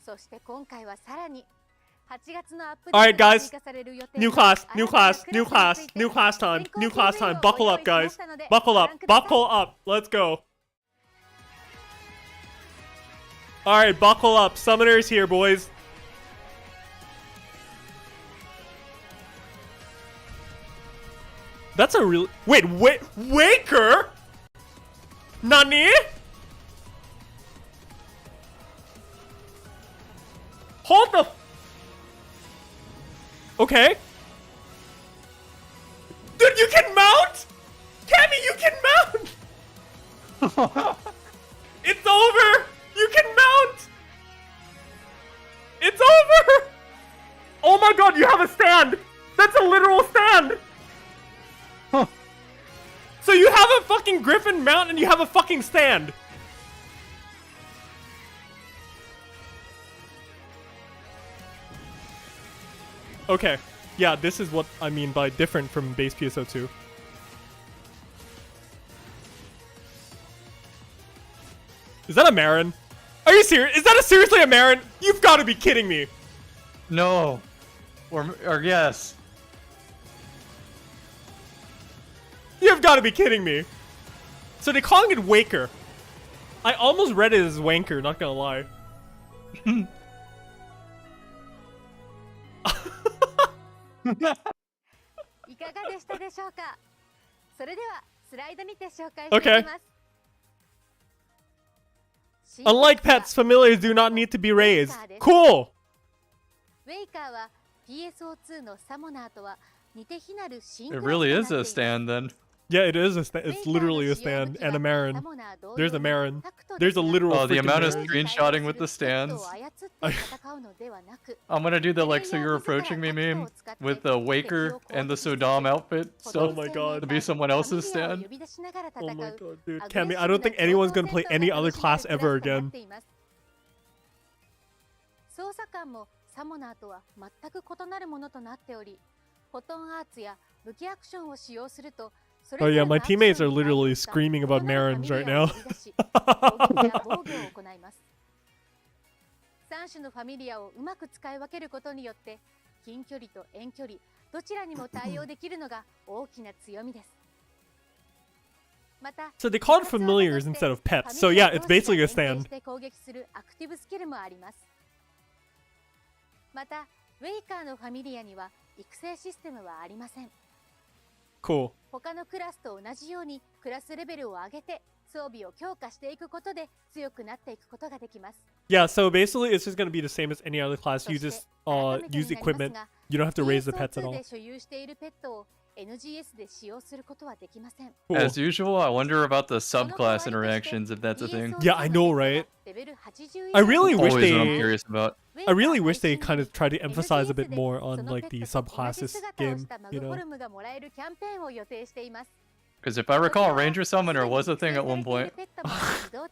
そして今回はさらに8月のアップ Alright, デート guys. に追加される予定の New class, new 新たな class, ク new ラス class, について new class time, 先行 new class time. プレビューを Buckle ご用 up, 意しま guys. したので Buckle ご覧 up, ください。 buckle up. Let's go. Alright, buckle up. Summoners here, boys. That's a real. Wait, Waker? Nani? Hold the. Okay. Dude, you can mount? Cammy, you can mount! It's over! You can mount! It's over! Oh my god, you have a stand! That's a literal stand! So you have a fucking griffin mount and you have a fucking stand! Okay. Yeah, this is what I mean by different from base PSO2. Is that a Marin? Are you serious? Is that seriously a Marin? You've got to be kidding me. No. Or yes. You've got to be kidding me. So they're calling it Waker. I almost read it as Wanker, not gonna lie. いかがでしたでしょうか。それではスライドにて紹介していきます。 Unlike pets, familiars do not need to be raised. Cool! ウェイカーは PSO2 のサモナーとは似て非なる新 It クラス really となっ is てい a ます stand then. Yeah, it is a stand. It's literally a stand and a Marin. There's a Marin. There's a literal Oh, the freaking amount of Marin. screenshotting with the stands. I'm gonna do the you're approaching me meme with the Waker and the Sodom outfit Oh stuff my god. to be someone else's stand. Oh my god, dude. Cammy, I don't think anyone's gonna play any other class ever again. 操作感もサモナーとは全く異なるものとなっており、フォトンアーツや武器アクションを使用すると、 Oh yeah, my teammates are literally screaming about Marins right now. 3種のファミリアをうまく使い分けることによって、近距離と遠距離どちらにも対応できるのが大きな強みです。また、 So they call it familiars instead of pets. So yeah, it's basically a stand. 攻撃するアクティブスキルもあります。また、ウェイカーのファミリアには育成システムはありません。 Cool. 他のクラスと同じようにクラスレベルを上げて装備を強化していくことで強くなっていくことができます。 Yeah, so basically it's just gonna be the same as any other class. You just use equipment. You don't have to raise the pets at all. で所有しているペットを NGS で使用することはできません。 Cool. As usual, I wonder about the subclass interactions if that's a thing. Yeah, I know, right? I really wish Always what I'm they curious about. I really wish they kind of try to emphasize a bit more on like the subclasses game, you know. Because if I recall, Ranger Summoner was a thing at one point.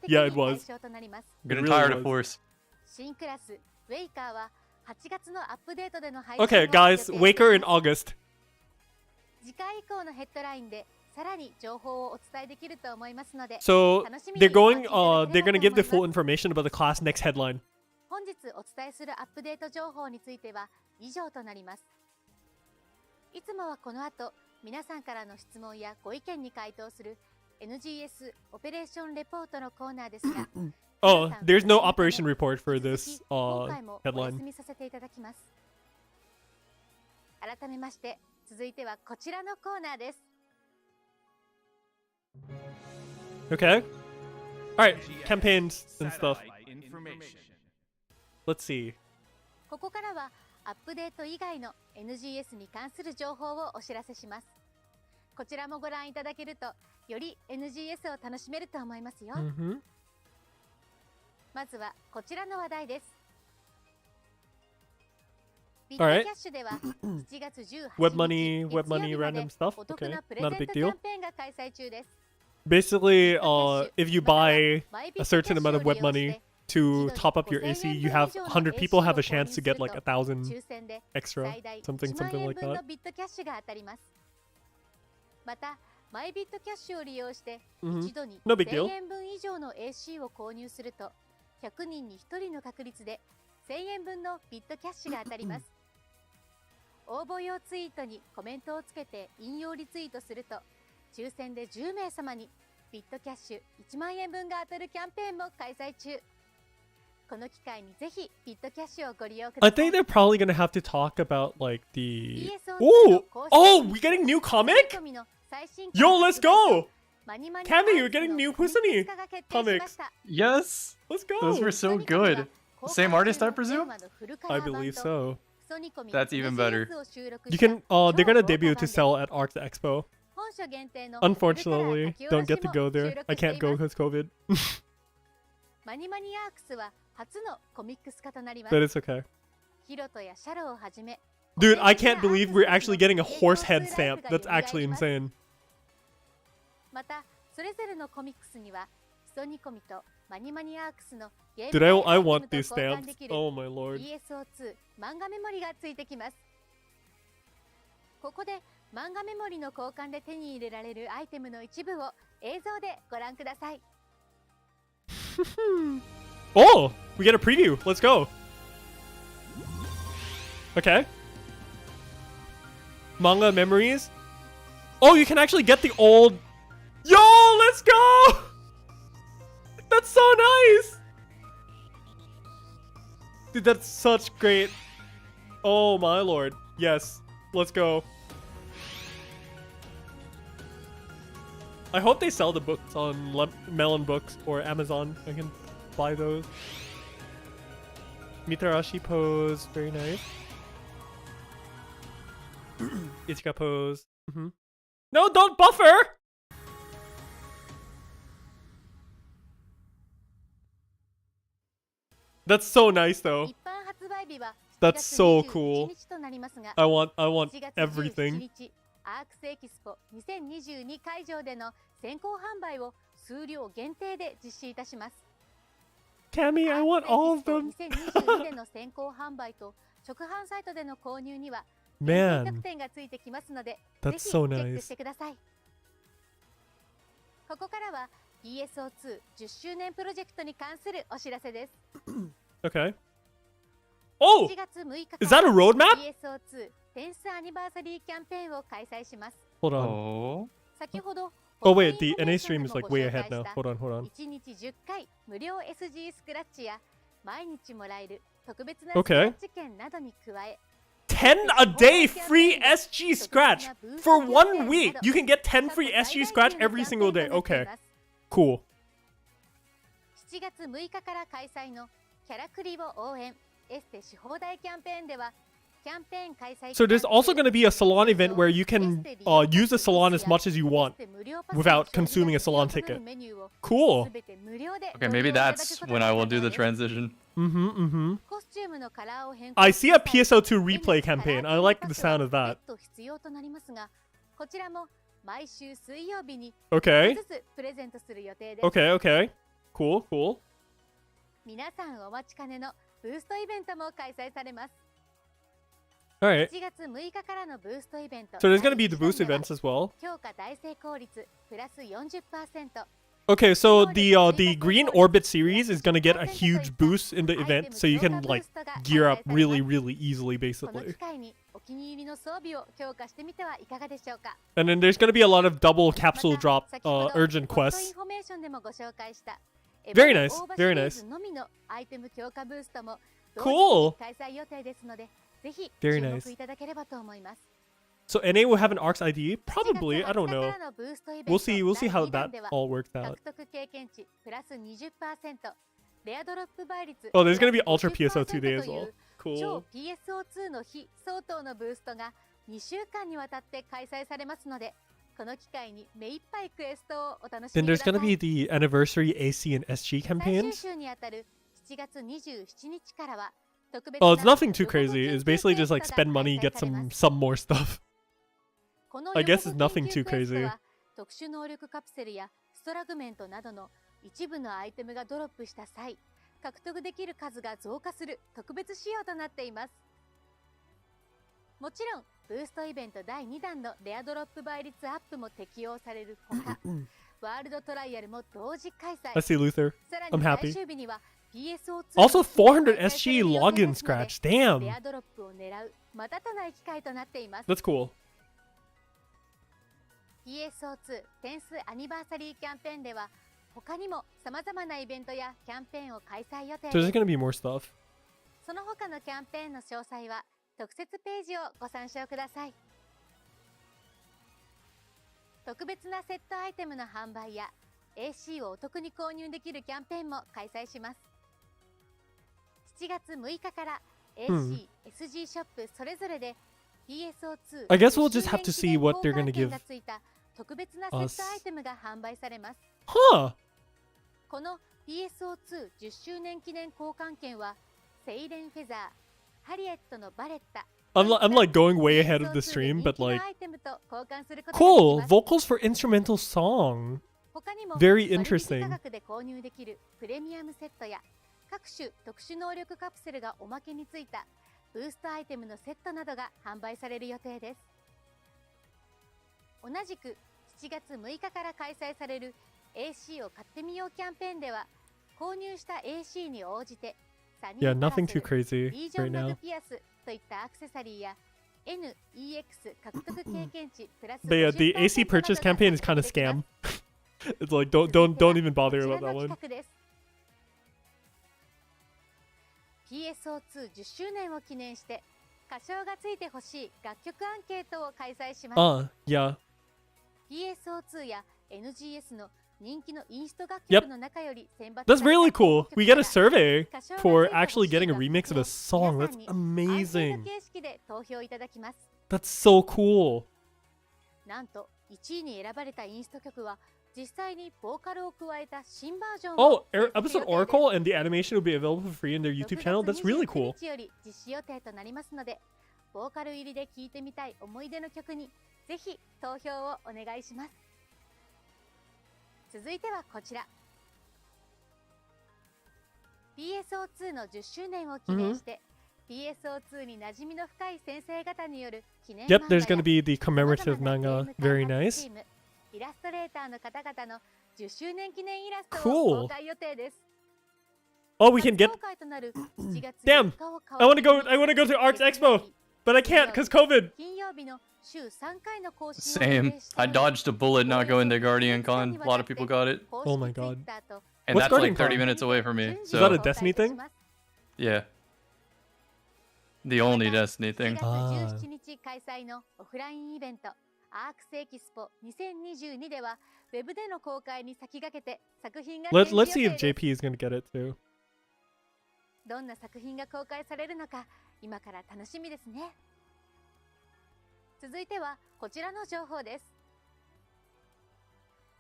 Yeah, it was. I'm It getting really tired was. of Force. 新クラスウェイカーは8月のアップデートでの配 Okay, guys, Waker in August. 次回以降のヘッドラインでさらに情報をお伝えできると思いますので So they're gonna give the full information about the class next headline. 本日お伝えするアップデート情報については以上となります。いつもはこの後、皆さんからの質問やご意見に回答する NGS オペレーションレポートのコーナーですが、Oh, there's no operation report for 続 this き今回もお headline. 休みさせていただきます。改めまして、続いてはこちらのコーナーです。Okay. Alright, campaigns and stuff. Let's see. ここからはアップデート以外の NGS に関する情報をお知らせします。こちらもご覧いただけると、より NGS を楽しめると思いますよ。Mm-hmm. まずはこちらの話題です。ビット Alright. キャッシュでは7月18日 Web money, 月 web 曜 money, 日まで random stuff. お得 Okay, なプレゼ not ン a ト big キャ deal. ンペーンが開催中です。Basically, ビットキャッシュ if you または buy マイビッ a ト certain キャッシ amount ュ of を web 利用 money して to 一度に top up your 5000 AC, 円 you 分 have 以上の 100 people have a chance to get を購 like 入 a すると thousand 抽選で extra, 最大 something 1万 something 円 like 分 that. のビットキャッシュが当たります。また、マイビットキャッシュを利用して Mhm. 一度に No big deal. 1000円分以上の AC を購入すると100人に1人の確率で1000円分のビットキャッシュが当たります。応募用ツイートにコメントをつけて引用リツイートすると抽選で10名様にビットキャッシュ1万円分が当たるキャンペーンも開催中。この機会にぜひビットキャッシュをご利用くだ I さい。 think they're probably gonna have to talk about like the. ESO Oh, 公式 oh, we getting new comic? 込みの最新 Yo, let's go! マニマニ Cammy, ア you're ーツ getting の new コミック Pussy ス化が決定しました。 Yes. Let's Those go. were so クソニコミは good. 公 Same 開 artist, 中 I の presume? テーマのフルカラ I ー版 believe と so. クソニコミ That's even better. NGS を収録 You した can. 超 They're gonna 豪華 debut 版 to で sell at Arc Expo. 本書限定のフルカラー Unfortunately, 書き下ろ don't し get to も go 収 there. 録 I してい can't go ます。 because COVID. マニマニアークスは初のコミックス化となりま But す。 it's okay. ヒロトやシャロをはじめ Dude, I can't believe we're actually getting a horse head stamp. That's actually insane. またそれぞれのコミックスにはクソニコミとマニマニアークスのゲーム Dude, 内 I アイテム want と these 交換 stamps. できる Oh my lord. ESO2 漫画メモリがついてきます。ここで漫画メモリの交換で手に入れられるアイテムの一部を映像でご覧ください。Oh, we get a preview. Let's go. Okay. Manga memories. Oh, you can actually get the old. Yo, let's go. That's so nice. Dude, that's such great. Oh my lord. Yes. Let's go. I hope they sell the books on Melon Books or Amazon. I can buy those. Mitarashi pose, very nice. Ichika pose. No, don't buffer! That's so nice though. 一般発売日は That's 7 so 月 cool. 21日となりますが、 I want 7月 everything. 17日アークスエキスポ2022会場での先行販売を数量限定で実施いたします。 Cammy, I want all of them. 2022での先行販売と直販サイトでの購入には限定 Man, 特典がついてきますので、ぜ that's ひチ so ェック nice. してください。ここからは ESO210 周年プロジェクトに関するお知らせです。 Okay. Oh! 7月6日 Is か that a ら roadmap? ESO2 10th アニバーサリーキャンペーンを開催します。 Hold on. Oh. 先ほど Oh wait, the インフォメ NA ーショ stream ン is で like もご way 紹介 ahead now. した Hold on, hold on. 1日10回無料 SG スクラッチや毎日もらえる特別なス Okay. クラッチ券などに加え、 10 a day free SG scratch for 1 week. You can get 10 free SG scratch every single day. Okay, cool. 7月6日から開催のキャラクリを応援エステし放題キャンペーンではキャンペーン開催 So there's also going to be a salon event where you can use the salon as much as you want without consuming a salon ticket. Cool. Okay, maybe that's when I will do the transition. I see a PSO2 replay campaign. I like the sound of that. 必要となりますが、こちらも毎週水曜日に Okay. ずつプレゼントする予定です。 Okay, okay. Cool, cool. 皆さんお待ちかねのブーストイベントも開催されます。 Alright. 7月6日からのブーストイベント。 So there's going to be the boost events as well. 強化大成功率プラス 40%、Okay, so the Green Orbit series is gonna get a huge boost in the event, so you can like gear up really easily, この basically. 機会にお気に入りの装備を強化してみてはいかがでしょうか。 And then there's gonna be a lot of double ま capsule た drop 先ほど urgent ホットイ quests. ンフォメーションでもご紹介した Very nice, 大場 very シリー nice. ズのみのアイテム強化ブーストも Cool 同時に開催予定ですので、ぜひ Very 注 nice. 目いただければと思います。 So NA will have an ARC's ID? 7 Probably, I don't 月20日 know. からのブーストイベント We'll see how 第2弾 that では all works out. 獲得経験値プラス 20%、レアドロップ倍率 Oh, there's gonna be プラス Ultra PSO 50% today as とい well. う Cool. 超 PSO2 の非相当のブーストが2週間にわたって開催されますので、この機会に目いっぱいクエストをお楽し Then みく there's ださ gonna be い。 the anniversary AC and SG 最終 campaigns. 週にあたる7月27日からは特別 Oh, な it's nothing too ロボコ研 crazy. 究 It's basically just like クエスト spend が money, 開 get 催されま some す。 more stuff. この I ロ guess ボ it's コ nothing 研 too 究クエスト crazy. は特殊能力カプセルやストラグメントなどの一部のアイテムがドロップした際、獲得できる数が増加する特別仕様となっています。もちろんブーストイベント第2弾のレアドロップ倍率アップも適用されるほか、ワールドトライアルも同時開催。 Let's see Luther. さら I'm に happy. 最終日には PSO2 Also 400 開催され SG る予定 login ですので scratch. Damn. レアドロップを狙うまたとない機会となっています。 That's cool. PSO2 テンスアニバーサリーキャンペーンでは他にも様々なイベントやキャンペーンを開催予定 So で there's す。 gonna be more stuff. その他のキャンペーンの詳細は特設ページをご参照ください。特別なセットアイテムの販売や AC をお得に購入できるキャンペーンも開催します。7月6日から AC、SG ショップそれぞれで PSO2 I guess we'll just have to see what they're gonna give がついた特別なセットアイテムが販売されます。 Huh. この PSO210 周年記念交換券はセイレンフェザー、ハリエットのバレッタ、 I'm like going way ahead of the stream, but like アイテムと交換することができ cool ます。 vocals for instrumental song. 他にも Very 割引 interesting. 価格で購入できるプレミアムセットや各種特殊能力カプセルがおまけについたブーストアイテムのセットなどが販売される予定です。同じく7月6日から開催される AC を買ってみようキャンペーンでは購入した AC に応じてサニ Yeah, ーパラ nothing セ too ル、 crazy リージョ right ンマグ now. ピアスといったアクセサリーや NEX 獲得経験値プラス But yeah, the AC purchase campaign is kind of scam. It's like don't even bother about that one. PSO210 周年を記念して歌唱がついてほしい楽曲アンケートを開催します。 Yeah. PSO2 や NGS の人気のインスト楽 Yep. 曲の中より選抜 That's され really た cool. We get a 曲から survey 歌唱が for ついてほしい actually getting a 楽曲 remix of a を song. 皆 That's さんにアンケー amazing. ト形式で投票いただきます。 That's so cool. なんと1位に選ばれたインスト曲は実際にボーカルを加えた新バージョン Oh, を制作 episode 予定です Oracle and the animation will be available for free in their YouTube channel. That's really 6 cool. 月29日より実施予定となりますので、ボーカル入りで聴いてみたい思い出の曲にぜひ投票をお願いします。続いてはこちら。PSO2 の10周年を記念して、PSO2 に馴染みの深い先生方による記念漫画 Yep, there's や gonna be the 様々 commemorative なゲー manga. ム Very 開発チ nice. ーム、イラストレーターの方々の10周年記念イラスト Cool. を公開予定です。 Oh, we can get. 初公開となる7月 Damn, 4日を I want to 皮 go. 切りに I want to go to Arts Expo, but I can't because COVID. 金曜日の週3回の更新を Same. 予定して I おります dodged a bullet not going to Guardian Con. A lot of people got it. 公 Oh 式 my god. Twitter と And What's that's like Guardian 30 Con? minutes away from me. Is So, that a Destiny thing? yeah. The only また Destiny thing. 7月17日開催のオフラインイベントアークスエキスポ2022ではウェブでの公開に先駆けて作品が展 Let's 示予 see 定 if です。 JP is gonna get it too. どんな作品が公開されるのか今から楽しみですね。続いてはこちらの情報です。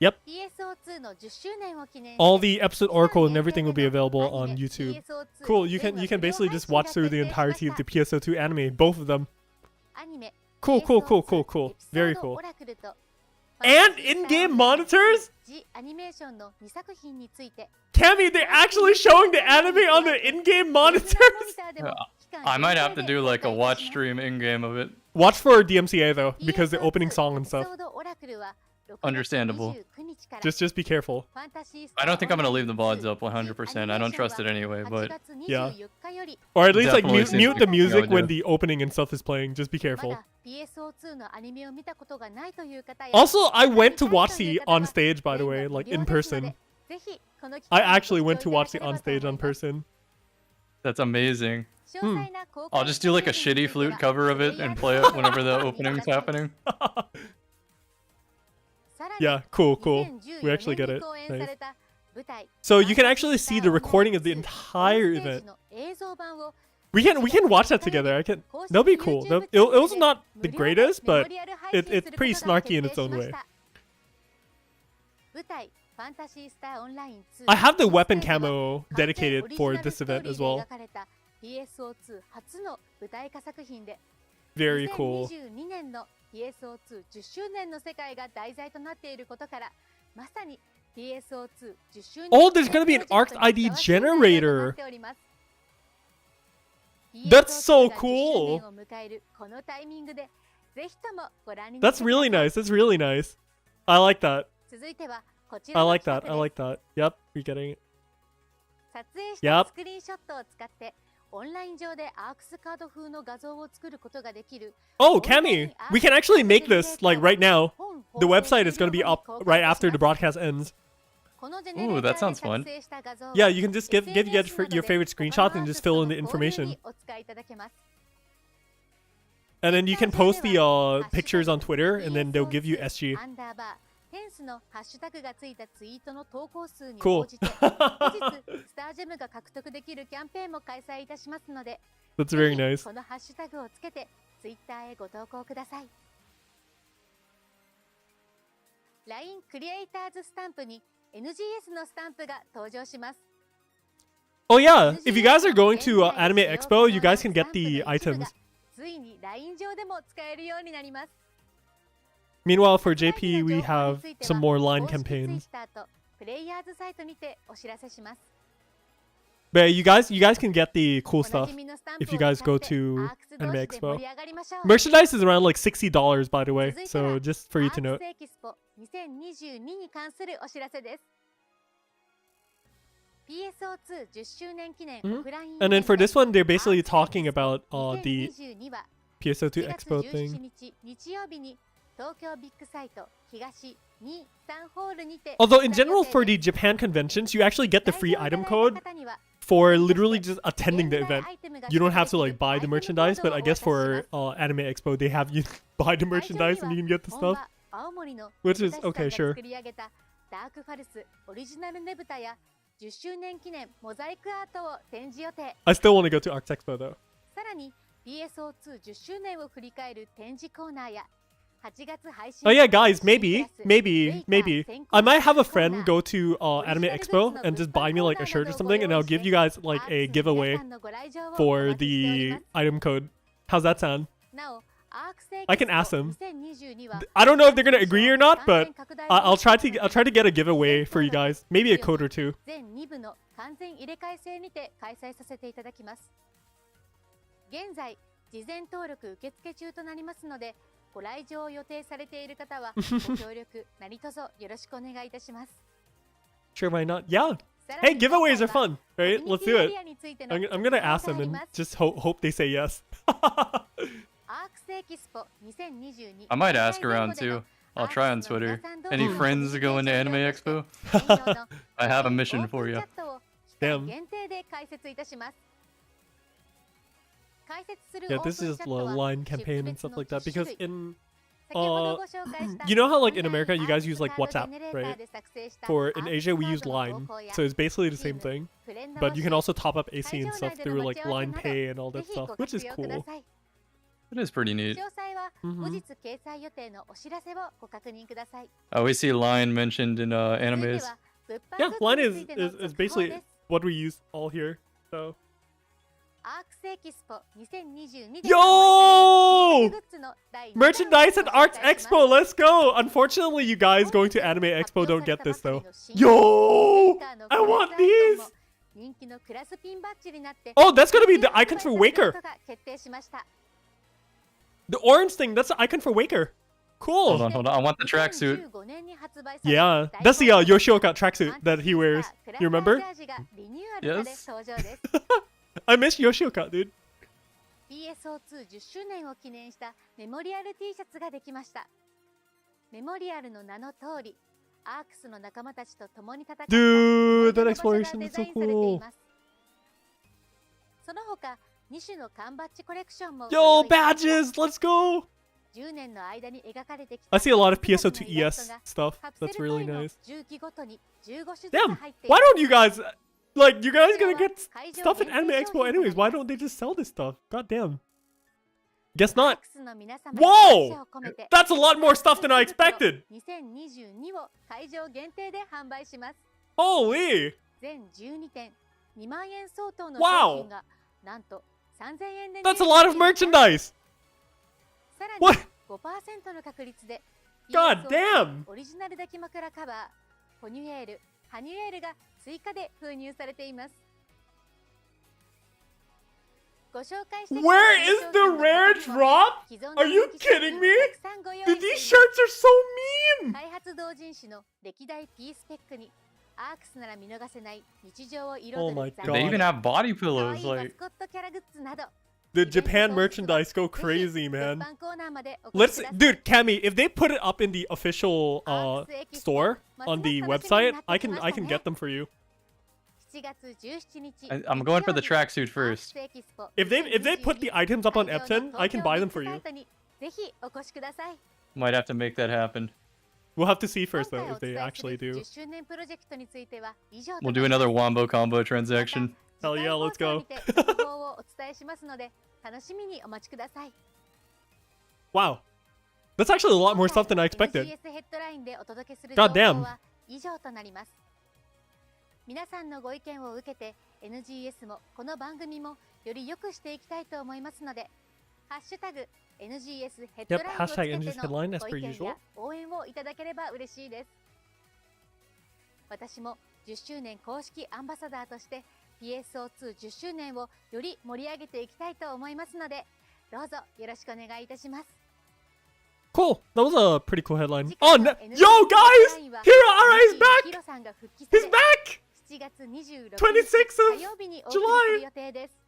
Yep. PSO2 の10周年を記念して All the episode Oracle and everything will be available on YouTube. Cool. You can basically just watch through the entirety of the PSO2 anime, both of them. アニメ Cool, cool, cool, cool, cool. Very cool. And in-game monitors? ジアニメーションの2作品について Cammy, they're actually showing the anime on the in-game monitors. I might have to do like a watch stream in game of it. Watch for DMCA though, because the opening song and stuff. エピソードオラクルは Understandable. Just be careful. I don't think I'm gonna leave the VODs up 100%. I don't trust it anyway, but yeah. Or at least like Definitely mute the seems like music something I when would do. the opening and stuff is playing. Just be careful. Also, I went to watch the on stage, by the way, like in person. I actually went to watch the on stage on person. that's amazing. Hmm. I'll just do like a shitty flute cover of it and play it whenever the opening's happening. Yeah, cool. We actually get it. Nice. So you can actually see the recording of the entire event. We can watch that together. That'll be cool. It was not the greatest, but it's pretty snarky in its own way. I have the weapon camo dedicated for this event as well. Very cool. Oh, there's gonna be an ARC ID generator. That's so cool. That's really nice. I like that. Yep, you're getting it. Yep. Oh, Cammy, we can actually make this like right now. The website is going to be up right after the broadcast ends. Ooh, that sounds fun. Yeah, you can just give your favorite screenshot and just fill in the information. And then you can post the pictures on Twitter, and then they'll give you SG. Cool. That's very nice. Oh yeah, if you guys are going to Anime Expo, you guys can get the items. Meanwhile, for JP, we have some more line campaigns. But you guys can get the cool stuff if you guys go to Anime Expo. Merchandise is around like $60, by the way, so just for you to know. And then for this one, they're basically talking about the PSO2 Expo thing. Although in general for the Japan conventions, you actually get the free item code for literally just attending the event. You don't have to like buy the merchandise, but I guess for Anime Expo, they have you buy the merchandise and you can get the stuff. Which is okay, sure. I still want to go to Arts Expo though. Oh yeah, guys, maybe I might have a friend go to Anime Expo and just buy me like a shirt or something, and I'll give you guys like a giveaway for the item code. How's that sound? I can ask them. I don't know if they're gonna agree or not, but I'll try to get a giveaway for you guys. Maybe a code or two. Sure, why not? Yeah. Hey, giveaways are fun, right? Let's do it. I'm gonna ask them and just hope they say yes. I might ask around too. I'll try on Twitter. Any friends going to Anime Expo? I have a mission for you. Damn. Yeah, this is a line campaign and stuff like that, because in you know how like in America you guys use like WhatsApp, right? In Asia we use Line, so it's basically the same thing, but you can also top up AC and stuff through like Line Pay and all that stuff, which is cool. It is pretty neat. Mm-hmm. I always see Line mentioned in animes. Yeah, Line is basically what we use all here. So. Yo! Merchandise at Arts Expo, let's go! Unfortunately, you guys going to Anime Expo don't get this though. Yo! I want these! Oh, that's gonna be the icon for Waker! The orange thing, that's the icon for Waker. Cool! Hold on, I want the tracksuit. Yeah, that's the Yoshioka tracksuit that he wears. You remember? Yes. I miss Yoshioka, dude. PSO2 10周年を記念したメモリアル T シャツができました。メモリアルの名の通り、アークスの仲間たちと共に戦った Dude, that 思い出の場所が exploration デ is ザ so インされてい cool. ます。その他、2種の缶バッジコレクションも Yo, badges, let's go. 10年の間に描かれてきた I see a lot of PSO2 ES stuff. That's really nice. Damn, why don't you guys, like, you guys gonna get stuff at Anime Expo anyways? Why don't they just sell this stuff? God damn. Guess not. Whoa! That's a lot more stuff than I expected. 2022を会場限定で販売します。 Holy! 全12点、2万円相当の Wow! 商品がなんと3000円で That's a lot of merchandise. さらに What? 5% の確率で God damn! オリジナル抱き枕カバー、ホニュエール、ハニュエールが追加で封入されています。ご紹介してきた Where is the rare drop? Are you kidding me? Dude, these shirts are so mean! 開発同人誌の歴代 P スペックにアークスなら見逃せない日常を彩 Oh my る God. They even have body 可愛 pillows. いマ Like, スコットキャラグッズなど The Japan merchandise go crazy, ぜひ man. 物販コーナーまでお越 Let's, しください。 dude, Cammy, if they put it up in the official store on the website, I can get them for you. 7月17日 I'm going for the tracksuit first. If they put the items up on Epson, I can buy them for you. ぜひお越しください。 Might have to make that happen. We'll have to see first 今 though 回 if お they 伝え actually do. する10周年プロジェクトについては以上と We'll な do ります。 another wombo combo transaction. Hell yeah, let's go. また次回放送にて続報をお伝えしますので楽しみにお待ちください。 Wow. That's actually a lot more stuff than I expected. NGS ヘッドラインでお届けする God 情 damn. 報は以上となります。皆さんのご意見を受けて NGS もこの番組もより良くしていきたいと思いますので、ハッシュタグ NGS ヘッドラインをつけ Yep, hashtag て NGS の headline as ご per 意見 usual. や応援をいただければ嬉しいです。私も10周年公式アンバサダーとして PSO210 周年をより盛り上げていきたいと思いますので、どうぞよろしくお願いいたします。 Cool. That was a pretty cool headline. 次 Oh 回の no! NGS Yo, guys! ヘッドラインは Hiro Arai is ヒロ back! さんが復帰さ He's れ back! 7月26 26th 日火曜日にお送りす July る予定です。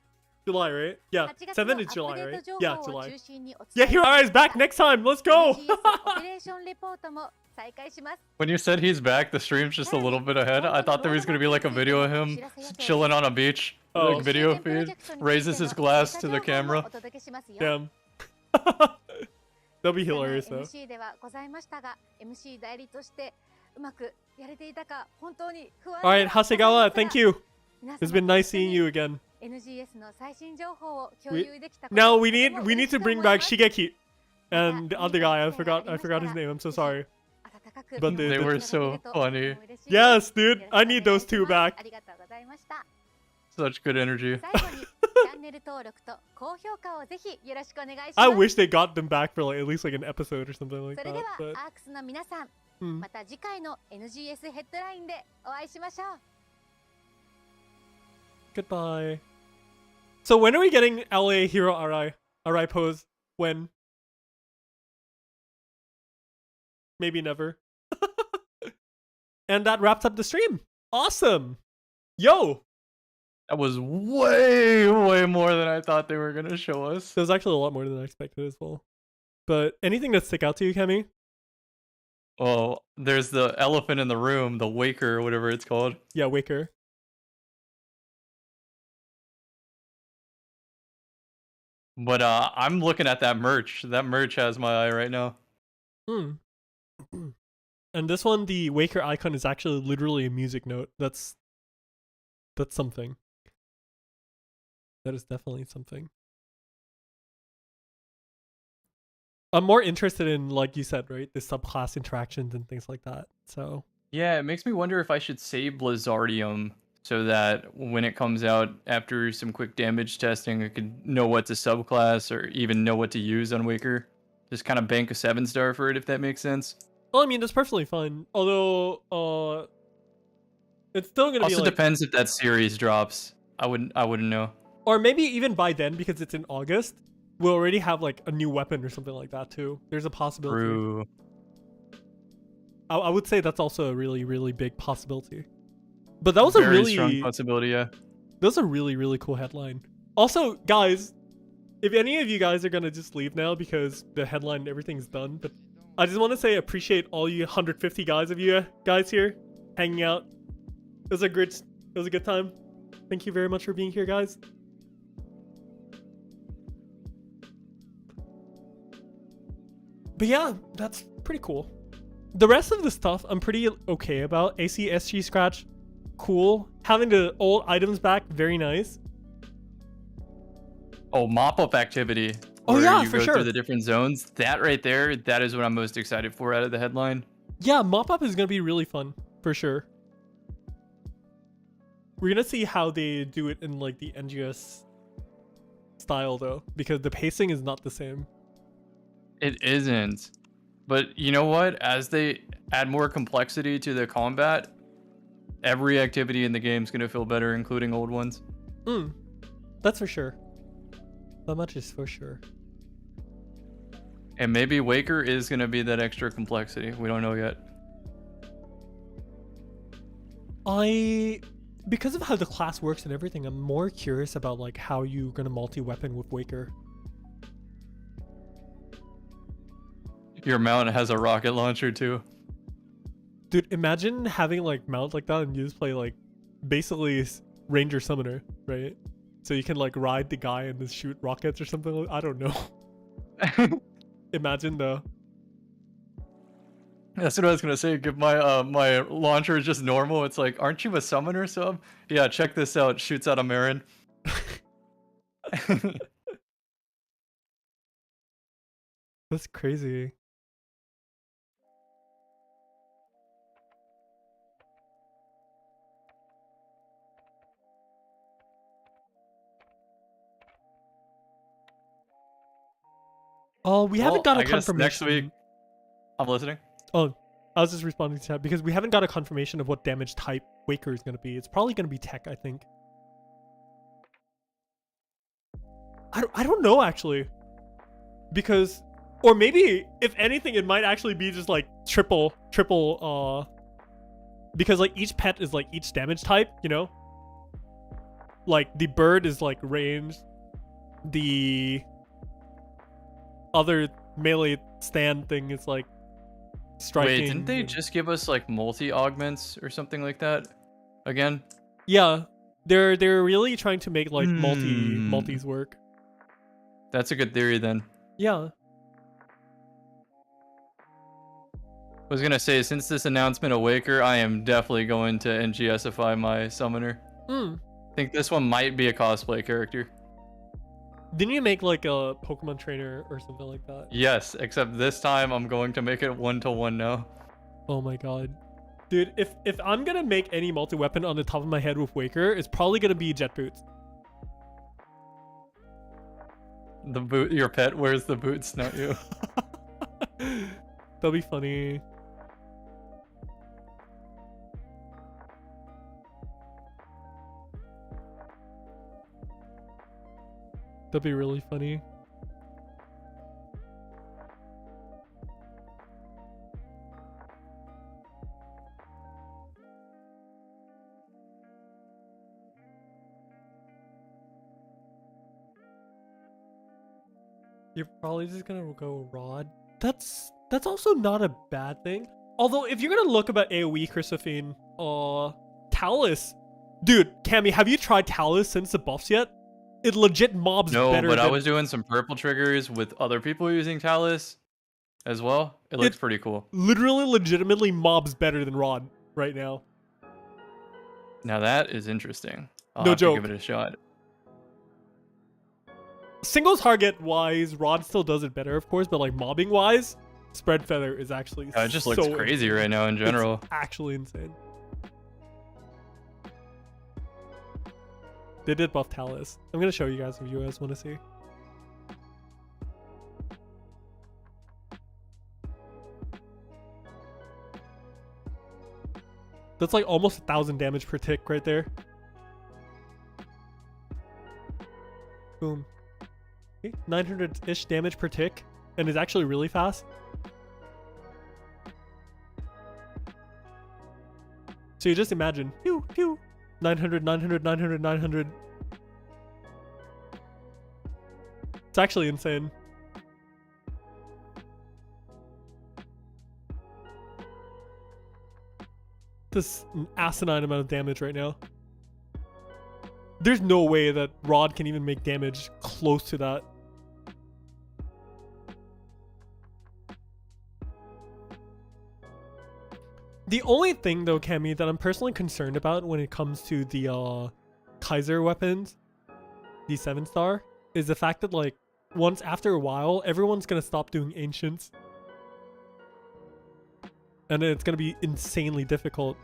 July, right? Yeah. 8月の 7th is アップ July, デー right? ト情 Yeah, 報を July. 中心にお Yeah, 伝え Hiro Arai is back next time. Let's go! NGS オペレーションレポートも再開します。 When you said he's back, the stream's just a little bit ahead. I thought there was gonna be like a video of him chilling on a beach. Oh. Like video feed. Raises his glass to the camera. Damn. That'll be hilarious though. MC ではございましたが、MC 代理としてうまくやれていたか本当に不安 Alright, Hasegawa, thank you. 皆様 It's been nice seeing you again. NGS の最新情報を共有できたこと Now を we とても need 嬉し to く bring 思い back ます Shigeki and the other guy. I forgot his name. I'm so sorry. 温かく But They were so funny. Yes, dude. I need those two back. ありがとうございました。 Such good energy. 最後にチャンネル登録と高評価をぜひよろしくお願いします。 I wish they got them back for like at least like an episode or something like それで that. は But アークスの皆さん、 hmm. また次回の NGS ヘッドラインでお会いしましょう。 Goodbye. So when are we getting LA Hero Arai pose? When? Maybe never. And that wraps up the stream. Awesome. Yo, That was way, way more than I thought they were gonna show us. there's actually a lot more than I expected as well. But anything that stick out to you, Kemi? Oh, there's the elephant in the room, the waker, or whatever it's called. Yeah, Waker. But I'm looking at that merch. That merch has my eye right now. Hmm. And this one, the Waker icon is actually literally a music note. That's something. That is definitely something. I'm more interested in, like you said, right, the subclass interactions and things like that. So Yeah, it makes me wonder if I should save Blizzardium so that when it comes out after some quick damage testing, I could know what to subclass or even know what to use on Waker. Just kind of bank a 7-star for it, if that makes sense. well, I mean, that's perfectly fine. Although, it's still gonna be Also like, depends if that series drops. I wouldn't know. or maybe even by then, because it's in August, we'll already have like a new weapon or something like that too. There's a possibility. True. I would say that's also a really, really big possibility. But that was a Very really strong possibility, yeah. That was a really, really cool headline. Also, guys, if any of you guys are gonna just leave now because the headline and everything's done, but I just want to say appreciate all you 150 guys of you guys here hanging out. It was a good time. Thank you very much for being here, guys. But yeah, that's pretty cool. The rest of the stuff I'm pretty okay about. AC SG Scratch, cool. Having the old items back, very nice. Oh, mop-up activity. Oh yeah, you for go sure. through the different zones. That right there, that is what I'm most excited for out of the headline. Yeah, mop-up is gonna be really fun, for sure. We're gonna see how they do it in like the NGS style though, because the pacing is not the same. It isn't. But you know what? As they add more complexity to the combat, every activity in the game is going to feel better, including old ones. That's for sure. That much is for sure. And maybe Waker is going to be that extra complexity. We don't know yet. Because of how the class works and everything, I'm more curious about like how you're going to multi-weapon with Waker. Your mount has a rocket launcher too. Dude, imagine having like mount like that and you just play like basically Ranger Summoner, right? So you can like ride the guy and just shoot rockets or something. I don't know. Imagine though. That's what I was gonna say. Give my my launcher is just normal. It's like, aren't you a summoner sub? Yeah, check this out. Shoots out a Marin. That's crazy. Oh, we haven't got a confirmation. Next week, I'm listening. Oh, I was just responding to that because we haven't got a confirmation of what damage type Waker is going to be. It's probably going to be tech, I think. I don't know actually, because or maybe if anything, it might actually be just like triple. Because like each pet is like each damage type, you know. Like the bird is like range, the other melee stand thing is like striking. Wait, didn't they just give us like multi augments or something like that again? Yeah, they're really trying to make like multis work. That's a good theory then. Yeah. I was gonna say, since this announcement of Waker, I am definitely going to NGSify my summoner. I think this one might be a cosplay character. Didn't you make like a Pokemon trainer or something like that? Yes, except this time I'm going to make it 1-to-1 now. Oh my god. Dude, if I'm gonna make any multi-weapon on the top of my head with Waker, it's probably gonna be Jet Boots. The boot, your pet wears the boots, not you. That'll be funny. That'd be really funny. You're probably just gonna go Rod. That's also not a bad thing. Although if you're gonna look about AoE Chrysophene, Talus. Dude, Cammy, have you tried Talus since the buffs yet? It legit mobs better. No, but I was doing some purple triggers with other people using Talus as well. It looks pretty cool. Literally, legitimately mobs better than Rod right now. Now that is interesting. I'll no have joke. to give it a shot. Single target wise, Rod still does it better, of course, but like mobbing wise, Spread Feather is actually It just looks crazy right now in general. It's actually insane. They did buff Talus. I'm gonna show you guys if you guys want to see. That's like almost 1,000 damage per tick right there. Boom. 900-ish damage per tick, and is actually really fast. So you just imagine, pew, pew, 900, 900, 900, 900. It's actually insane. This an asinine amount of damage right now. There's no way that Rod can even make damage close to that. The only thing though, Cammy, that I'm personally concerned about when it comes to the Kaiser weapons, the 7-star, is the fact that like once after a while, everyone's gonna stop doing ancients. And then it's gonna be insanely difficult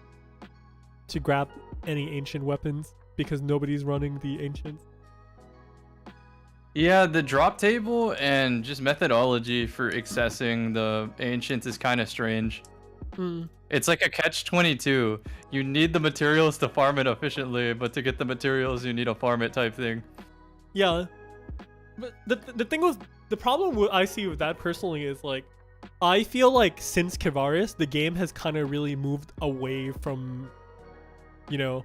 to grab any ancient weapons because nobody's running the ancients. Yeah, the drop table and just methodology for accessing the ancients is kind of strange. It's like a catch-22. You need the materials to farm it efficiently, but to get the materials, you need a farm it type thing. Yeah. But the thing with the problem I see with that personally is like, I feel like since Kivaris, the game has kind of really moved away from, you know,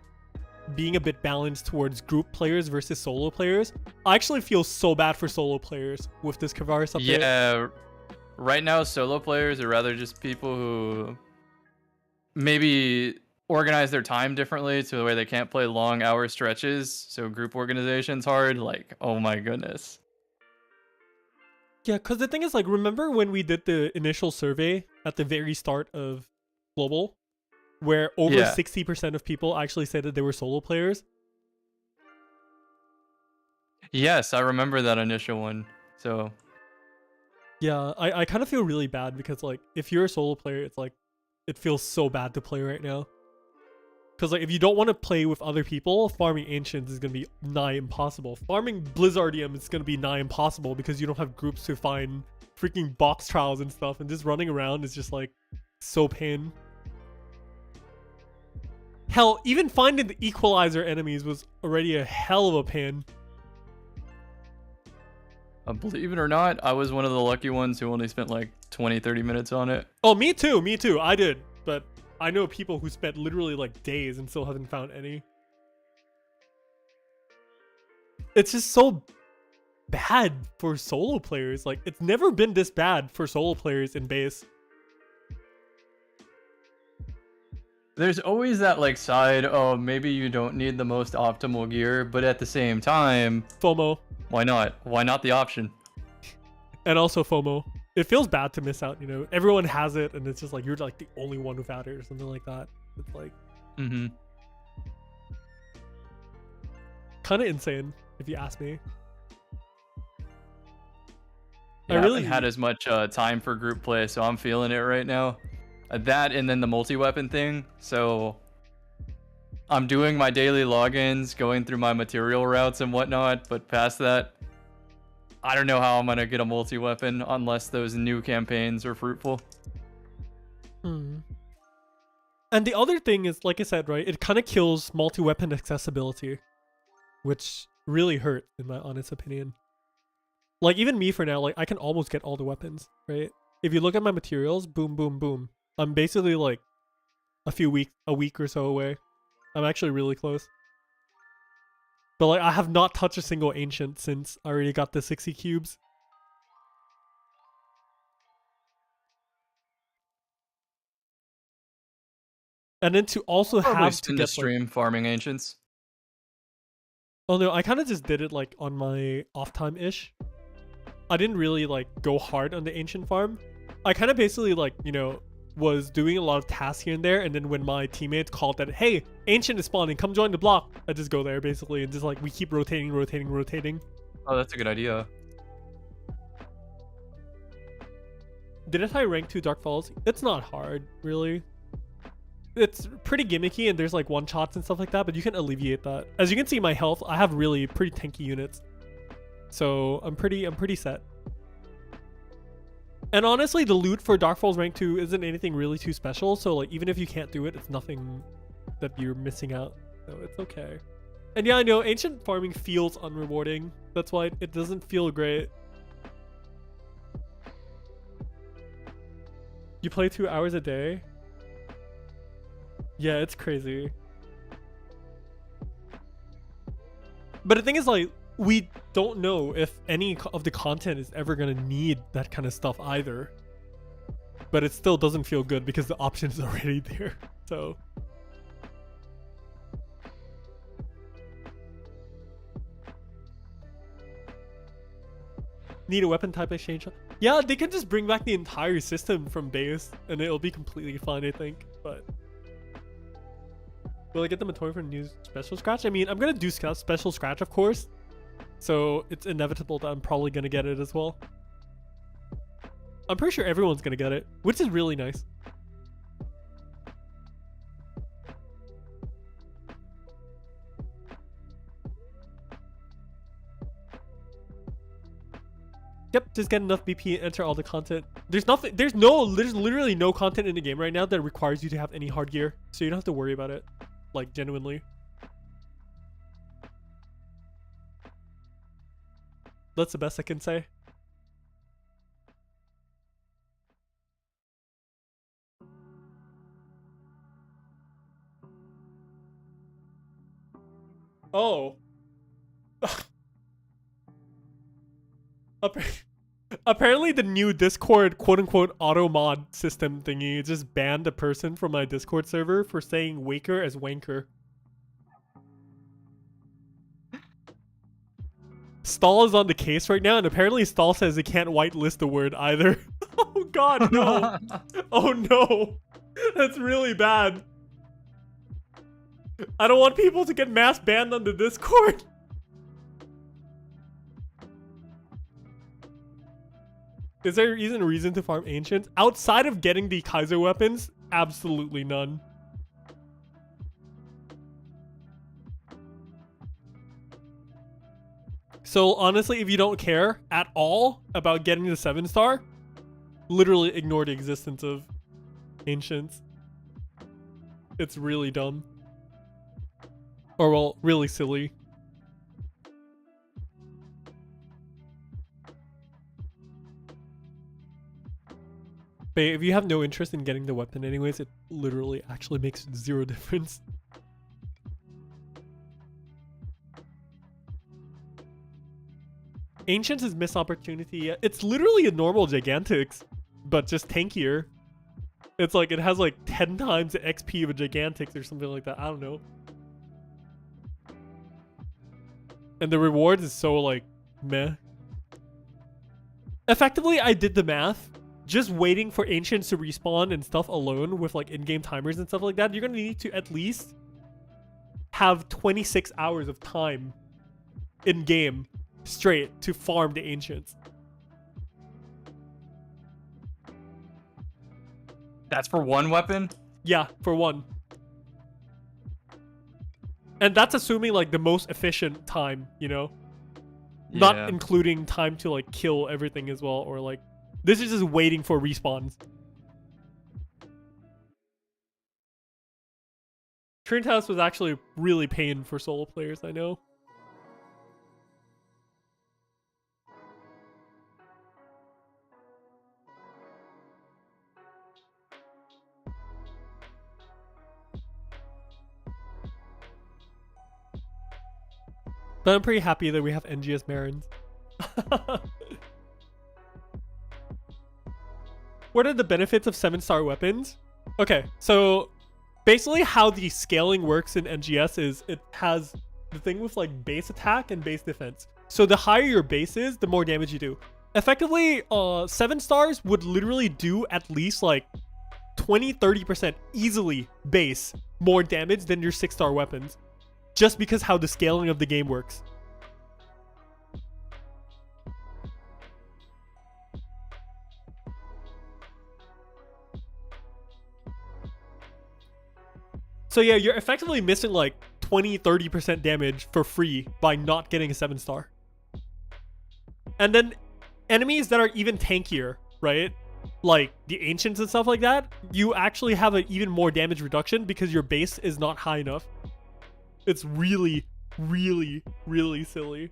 being a bit balanced towards group players versus solo players. I actually feel so bad for solo players with this Kivaris update. Yeah, right now solo players are rather just people who maybe organize their time differently to where they can't play long hour stretches. So group organization's hard. Like, oh my goodness. Yeah, because the thing is, like, remember when we did the initial survey at the very start of Global, where over 60% of people actually said that they were solo players? Yes, I remember that initial one. So yeah, I kind of feel really bad because like if you're a solo player, it's like it feels so bad to play right now. Because like if you don't want to play with other people, farming ancients is gonna be nigh impossible. Farming Blizzardium is gonna be nigh impossible because you don't have groups to find freaking box trials and stuff, and just running around is just like so pain. Hell, even finding the equalizer enemies was already a hell of a pain. Believe it or not, I was one of the lucky ones who only spent like 20-30 minutes on it. Oh, me too, I did, but I know people who spent literally like days and still haven't found any. It's just so bad for solo players. Like, it's never been this bad for solo players in base. There's always that like side, oh, maybe you don't need the most optimal gear, but at the same time, FOMO. Why not? Why not the option? And also FOMO. It feels bad to miss out, you know? Everyone has it, and it's just like, you're like the only one without it or something like that. It's like... kind of insane, if you ask me. Yeah, I really haven't had as much time for group play, so I'm feeling it right now. That and then the multi-weapon thing. So I'm doing my daily logins, going through my material routes and whatnot, but past that, I don't know how I'm going to get a multi-weapon unless those new campaigns are fruitful. And the other thing is, like I said, right, it kind of kills multi-weapon accessibility, which really hurt, in my honest opinion. Like, even me for now, like, I can almost get all the weapons, right? If you look at my materials, boom, boom, boom. I'm basically, like, a week or so away. I'm actually really close. But, like, I have not touched a single ancient since I already got the 60 cubes. And then to also have to get stream like, farming ancients. Oh no, I kind of just did it like on my off time ish. I didn't really like go hard on the ancient farm. I kind of basically like, you know, was doing a lot of tasks here and there, and then when my teammates called that, hey, ancient is spawning, come join the block, I just go there basically, and just like we keep rotating. Oh, that's a good idea. Did it high rank 2 Dark Falls? It's not hard, really. It's pretty gimmicky and there's like one shots and stuff like that, but you can alleviate that. As you can see, my health, I have really pretty tanky units, so I'm pretty set. And honestly, the loot for Dark Falls rank 2 isn't anything really too special, so like even if you can't do it, it's nothing that you're missing out, so it's okay. And yeah, I know ancient farming feels unrewarding, that's why it doesn't feel great. You play 2 hours a day? Yeah, it's crazy. But the thing is, like, we don't know if any of the content is ever gonna need that kind of stuff either. But it still doesn't feel good because the option is already there. So need a weapon type exchange. Yeah, they can just bring back the entire system from base and it'll be completely fine, I think. But will I get them a toy for new special scratch? I mean, I'm gonna do special scratch, of course. So it's inevitable that I'm probably gonna get it as well. I'm pretty sure everyone's gonna get it, which is really nice. Yep, just get enough BP and enter all the content. There's literally no content in the game right now that requires you to have any hard gear, so you don't have to worry about it, like, genuinely. That's the best I can say. Oh. Apparently the new Discord quote-unquote auto mod system thingy just banned a person from my Discord server for saying waker as wanker. Stall is on the case right now, and apparently Stall says he can't whitelist the word either. Oh god, no. Oh no. That's really bad. I don't want people to get mass banned on the Discord. Is there even a reason to farm ancients? Outside of getting the Kaiser weapons, absolutely none. So honestly, if you don't care at all about getting the 7-star, literally ignore the existence of ancients. It's really dumb. Or well, really silly. But if you have no interest in getting the weapon anyways, it literally actually makes zero difference. Ancients is missed opportunity. It's literally a normal Gigantix, but just tankier. It's like it has like 10 times the XP of a Gigantix or something like that. I don't know. And the reward is so like meh. Effectively, I did the math. Just waiting for ancients to respawn and stuff alone with like in-game timers and stuff like that, you're gonna need to at least have 26 hours of time in-game straight to farm the ancients. That's for one weapon? Yeah, for one. And that's assuming like the most efficient time, you know? Yeah. Not including time to like kill everything as well, or like this is just waiting for respawns. Trent House was actually really pain for solo players, I know. But I'm pretty happy that we have NGS Marins. What are the benefits of 7-star weapons? Okay, so basically how the scaling works in NGS is it has the thing with like base attack and base defense. So the higher your base is, the more damage you do. Effectively, 7 stars would literally do at least like 20-30% easily base more damage than your 6-star weapons. Just because how the scaling of the game works. So yeah, you're effectively missing like 20-30% damage for free by not getting a 7-star. And then enemies that are even tankier, right? Like the ancients and stuff like that, you actually have an even more damage reduction because your base is not high enough. It's really, really, really silly.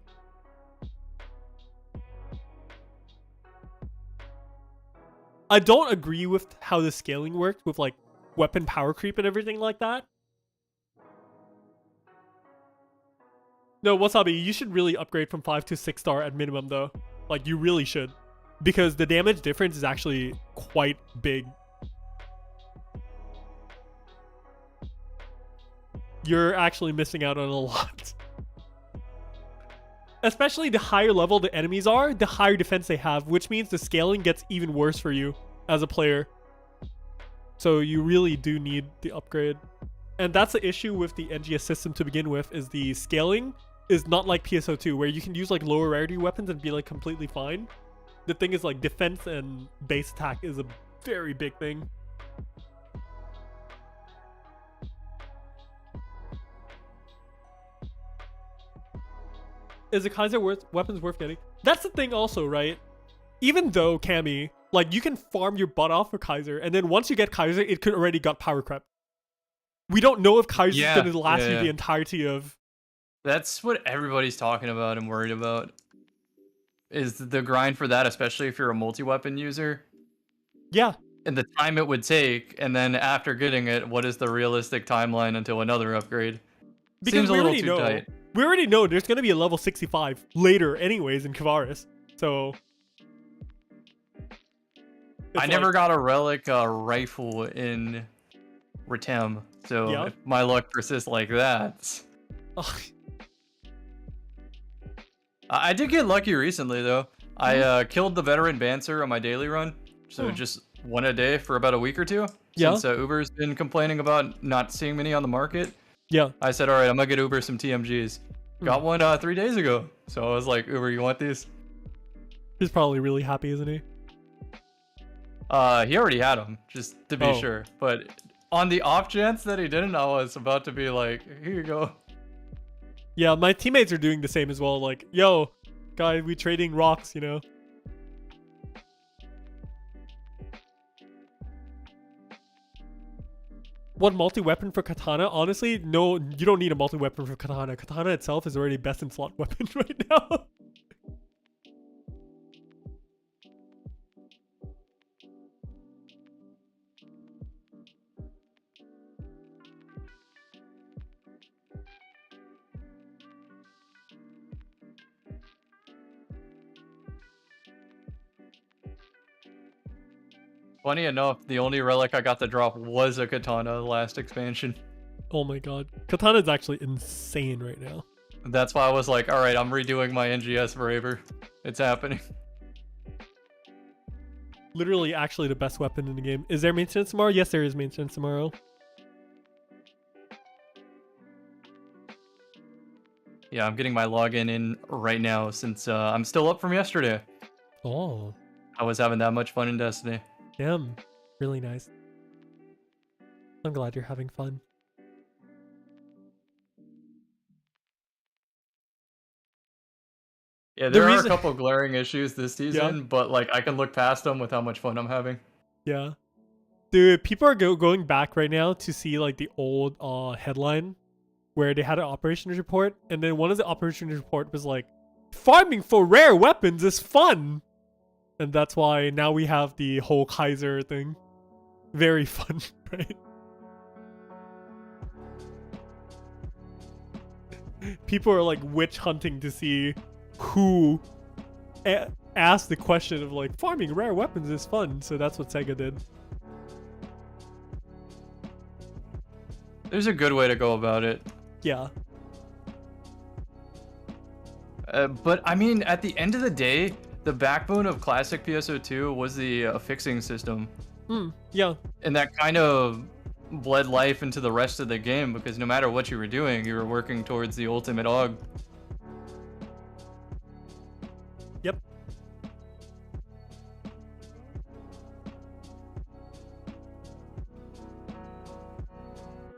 I don't agree with how the scaling works with like weapon power creep and everything like that. No, Wasabi, you should really upgrade from 5 to 6 star at minimum though. Like, you really should. Because the damage difference is actually quite big. You're actually missing out on a lot. Especially the higher level the enemies are, the higher defense they have, which means the scaling gets even worse for you as a player. So you really do need the upgrade. And that's the issue with the NGS system to begin with, is the scaling is not like PSO2, where you can use like lower rarity weapons and be like completely fine. The thing is like defense and base attack is a very big thing. Is a Kaiser weapons worth getting? That's the thing also, right? Even though, Cammy, like, you can farm your butt off for Kaiser, and then once you get Kaiser, it could already got power crept. We don't know if Kaiser's gonna last you the entirety of... That's what everybody's talking about and worried about. Is the grind for that, especially if you're a multi-weapon user. Yeah. And the time it would take, and then after getting it, what is the realistic timeline until another upgrade? Because seems a little too tight. We already know there's going to be a level 65 later anyways in Kavaris. So... I never got a relic rifle in Retem. So if my luck persists like that... I did get lucky recently, though. I killed the veteran Bancer on my daily run. So just one a day for about a week or two. Since Uber's been complaining about not seeing many on the market. Yeah. I said, all right, I'm going to get Uber some TMGs. Got one 3 days ago. So I was like, Uber, you want these? He's probably really happy, isn't he? He already had them, just to be sure. But on the off chance that he didn't, I was about to be like, here you go. Yeah, my teammates are doing the same as well. Like, yo, guy, we trading rocks, you know? What multi-weapon for Katana? Honestly, no, you don't need a multi-weapon for Katana. Katana itself is already best in slot weapon right now. Funny enough, the only relic I got to drop was a Katana last expansion. Oh my god. Katana is actually insane right now. That's why I was like, alright, I'm redoing my NGS forever. It's happening. Literally actually the best weapon in the game. Is there maintenance tomorrow? Yes, there is maintenance tomorrow. Yeah, I'm getting my login in right now since I'm still up from yesterday. Oh. I was having that much fun in Destiny. Damn. Really nice. I'm glad you're having fun. Yeah, there are a couple glaring issues this season, but like I can look past them with how much fun I'm having. Yeah. Dude, people are going back right now to see like the old headline where they had an operations report, and then one of the operations report was like, farming for rare weapons is fun. And that's why now we have the whole Kaiser thing. Very fun, right? People are like witch hunting to see who asked the question of like, farming rare weapons is fun. So that's what SEGA did. There's a good way to go about it. Yeah. But I mean, at the end of the day, the backbone of classic PSO2 was the fixing system. Yeah. And that kind of bled life into the rest of the game, because no matter what you were doing, you were working towards the ultimate AUG. Yep.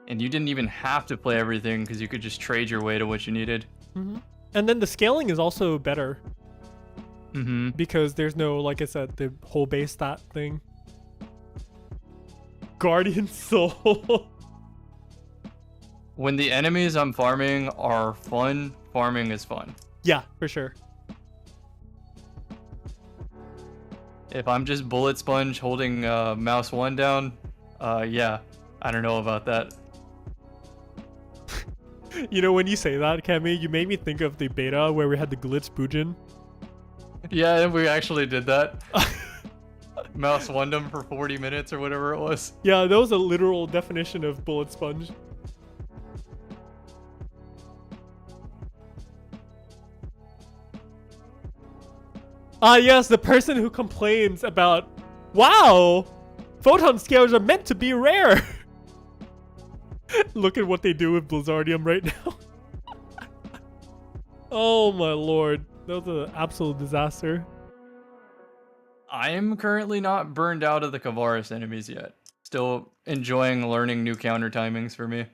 And you didn't even have to play everything, because you could just trade your way to what you needed. And then the scaling is also better. Because there's no, like I said, the whole base stat thing. Guardian Soul. When the enemies I'm farming are fun, farming is fun. Yeah, for sure. If I'm just bullet sponge holding mouse 1 down, yeah, I don't know about that. You know, when you say that, Kemi, you made me think of the beta where we had the glitch Bujin. Yeah, we actually did that. Mouse Wondem for 40 minutes or whatever it was. Yeah, that was a literal definition of bullet sponge. Ah, yes, the person who complains about, wow, photon scales are meant to be rare. Look at what they do with Blizzardium right now. Oh my lord, that was an absolute disaster. I'm currently not burned out of the Kavaris enemies yet. Still enjoying learning new counter timings for me.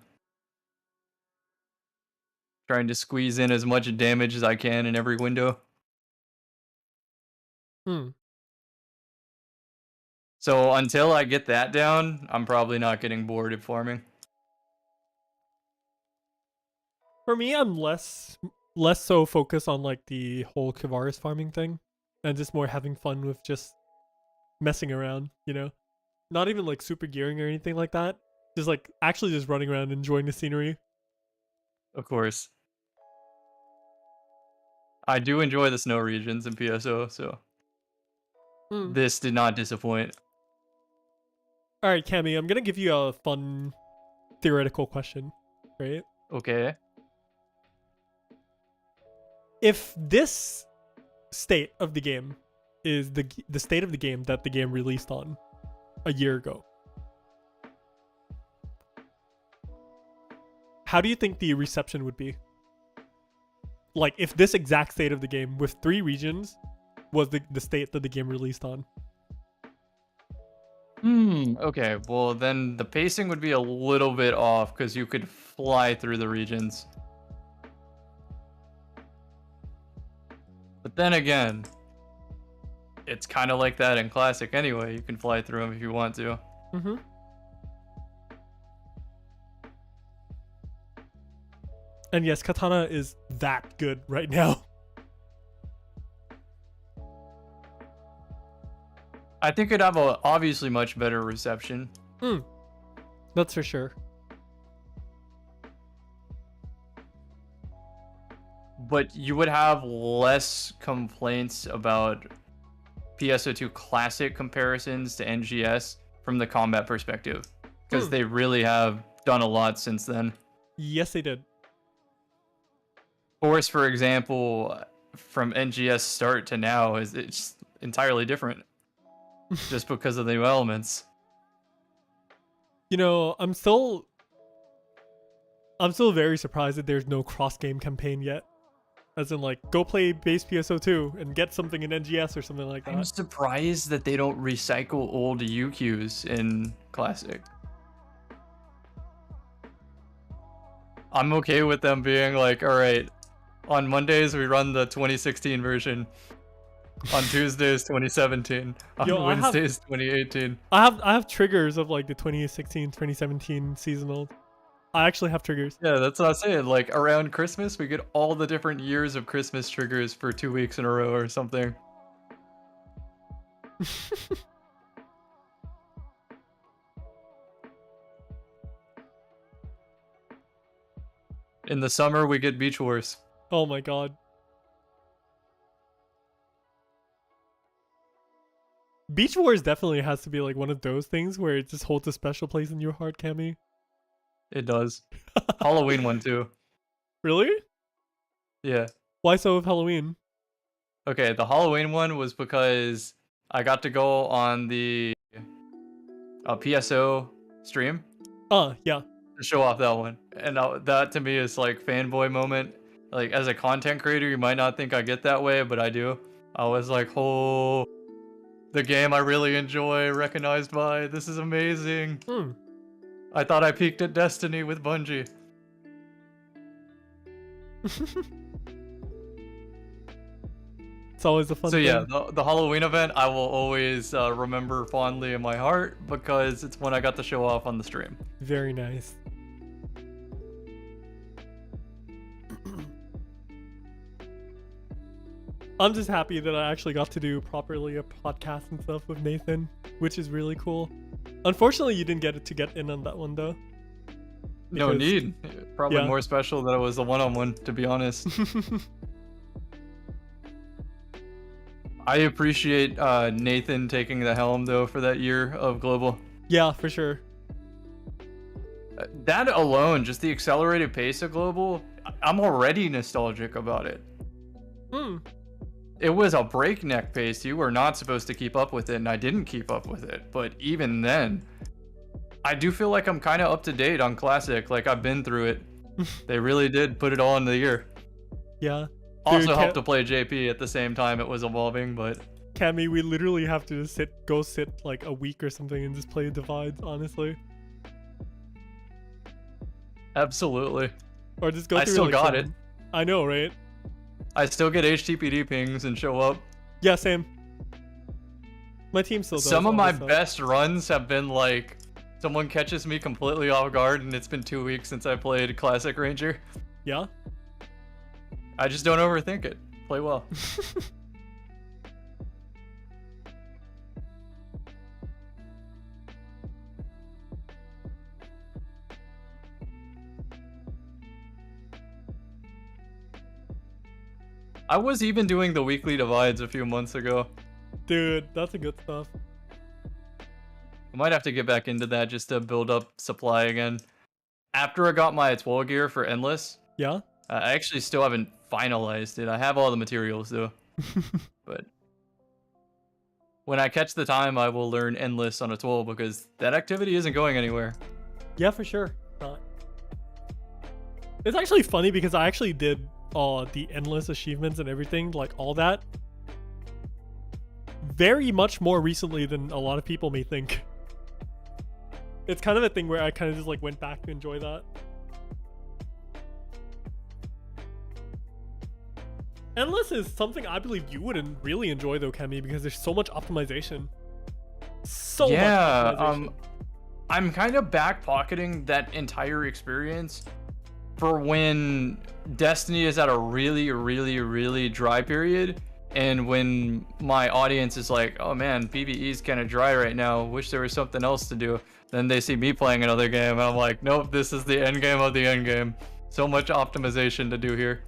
Trying to squeeze in as much damage as I can in every window. So until I get that down, I'm probably not getting bored of farming. For me, I'm less so focused on like the whole Kavaris farming thing, and just more having fun with just messing around, you know? Not even like super gearing or anything like that. Just like actually just running around enjoying the scenery. Of course. I do enjoy the snow regions in PSO, so this did not disappoint. Alright, Cammy, I'm gonna give you a fun theoretical question, right? Okay. If this state of the game is the state of the game that the game released on a year ago, how do you think the reception would be? Like, if this exact state of the game with 3 regions was the state that the game released on. Okay, well then the pacing would be a little bit off because you could fly through the regions. But then again, it's kind of like that in Classic anyway. You can fly through them if you want to. And yes, Katana is that good right now. I think it'd have a obviously much better reception. That's for sure. But you would have less complaints about PSO2 Classic comparisons to NGS from the combat perspective. Because they really have done a lot since then. Yes, they did. Force, for example, from NGS start to now, it's entirely different. Just because of the new elements. You know, I'm still very surprised that there's no cross-game campaign yet. As in, like, go play base PSO2 and get something in NGS or something like that. I'm surprised that they don't recycle old UQs in Classic. I'm okay with them being like, alright, on Mondays we run the 2016 version. On Tuesdays 2017. On Wednesdays 2018. I have triggers of like the 2016, 2017 seasonal. I actually have triggers. Yeah, that's what I was saying. Like around Christmas, we get all the different years of Christmas triggers for 2 weeks in a row or something. In the summer, we get Beach Wars. Oh my god. Beach Wars definitely has to be like one of those things where it just holds a special place in your heart, Cammy. It does. Halloween one too. Really? Yeah. Why so with Halloween? Okay, the Halloween one was because I got to go on the PSO stream. Yeah. To show off that one. And that to me is like fanboy moment. Like as a content creator, you might not think I get that way, but I do. I was like, oh, the game I really enjoy, recognized by, this is amazing. I thought I peaked at Destiny with Bungie. It's always a fun thing. So yeah, the Halloween event I will always remember fondly in my heart because it's when I got to show off on the stream. Very nice. I'm just happy that I actually got to do properly a podcast and stuff with Nathan. which is really cool. Unfortunately, you didn't get to get in on that one though. No need. Probably yeah. more special that it was a one-on-one, to be honest. I appreciate Nathan taking the helm though for that year of global. Yeah, for sure. That alone, just the accelerated pace of global, I'm already nostalgic about it. It was a breakneck pace. You were not supposed to keep up with it, and I didn't keep up with it. But even then, I do feel like I'm kind of up to date on Classic. Like, I've been through it. They really did put it all in the year. Yeah. Also helped to play JP at the same time it was evolving, but... Cammy, we literally have to go sit like a week or something and just play Divides, honestly. Absolutely. Or just go through, I still like, got it. I know, right? I still get HTTPD pings and show up. Yeah, same. My team still does. Some of my best runs have been like, someone catches me completely off guard and it's been 2 weeks since I played Classic Ranger. Yeah? I just don't overthink it. Play well. I was even doing the weekly divides a few months ago. Dude, that's a good stuff. I might have to get back into that just to build up supply again. After I got my 12 gear for Endless, yeah, I actually still haven't finalized it. I have all the materials though. But when I catch the time, I will learn Endless on a 12 because that activity isn't going anywhere. Yeah, for sure. It's actually funny because I actually did the Endless achievements and everything, like all that, very much more recently than a lot of people may think. It's kind of a thing where I kind of just like went back to enjoy that. Endless is something I believe you wouldn't really enjoy though, Kemi, because there's so much optimization. So much optimization. I'm kind of back pocketing that entire experience for when Destiny is at a really, really, really dry period, and when my audience is like, oh man, PvE is kind of dry right now, wish there was something else to do. Then they see me playing another game, and I'm like, nope, this is the end game of the end game. So much optimization to do here.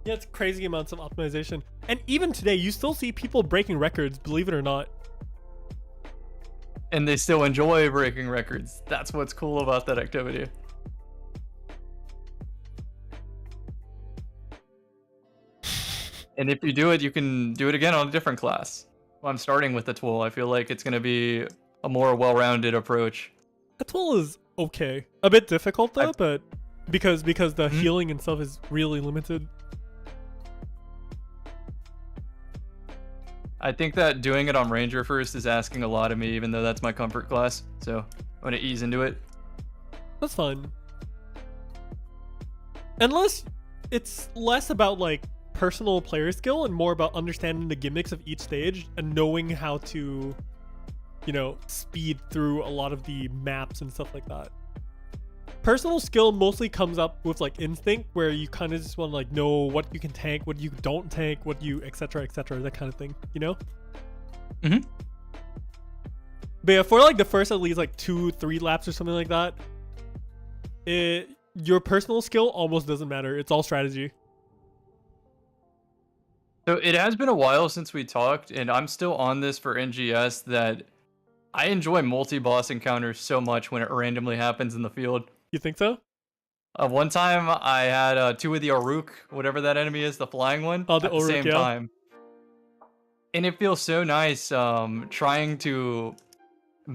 Yeah, it's crazy amounts of optimization. And even today, you still see people breaking records, believe it or not. And they still enjoy breaking records. That's what's cool about that activity. And if you do it, you can do it again on a different class. Well, I'm starting with the tool. I feel like it's going to be a more well-rounded approach. The tool is okay. A bit difficult though, but because the healing and stuff is really limited. I think that doing it on Ranger first is asking a lot of me, even though that's my comfort class. So I'm going to ease into it. That's fine. Unless it's less about like personal player skill and more about understanding the gimmicks of each stage and knowing how to, you know, speed through a lot of the maps and stuff like that. Personal skill mostly comes up with like instinct, where you kind of just want to like know what you can tank, what you don't tank, what you etc, that kind of thing, you know. But yeah, for like the first at least like 2-3 laps or something like that, your personal skill almost doesn't matter. It's all strategy. So it has been a while since we talked, and I'm still on this for NGS, that I enjoy multi-boss encounters so much when it randomly happens in the field. You think so? One time I had 2 of the Oruk, whatever that enemy is, the flying one, at the same time. And it feels so nice trying to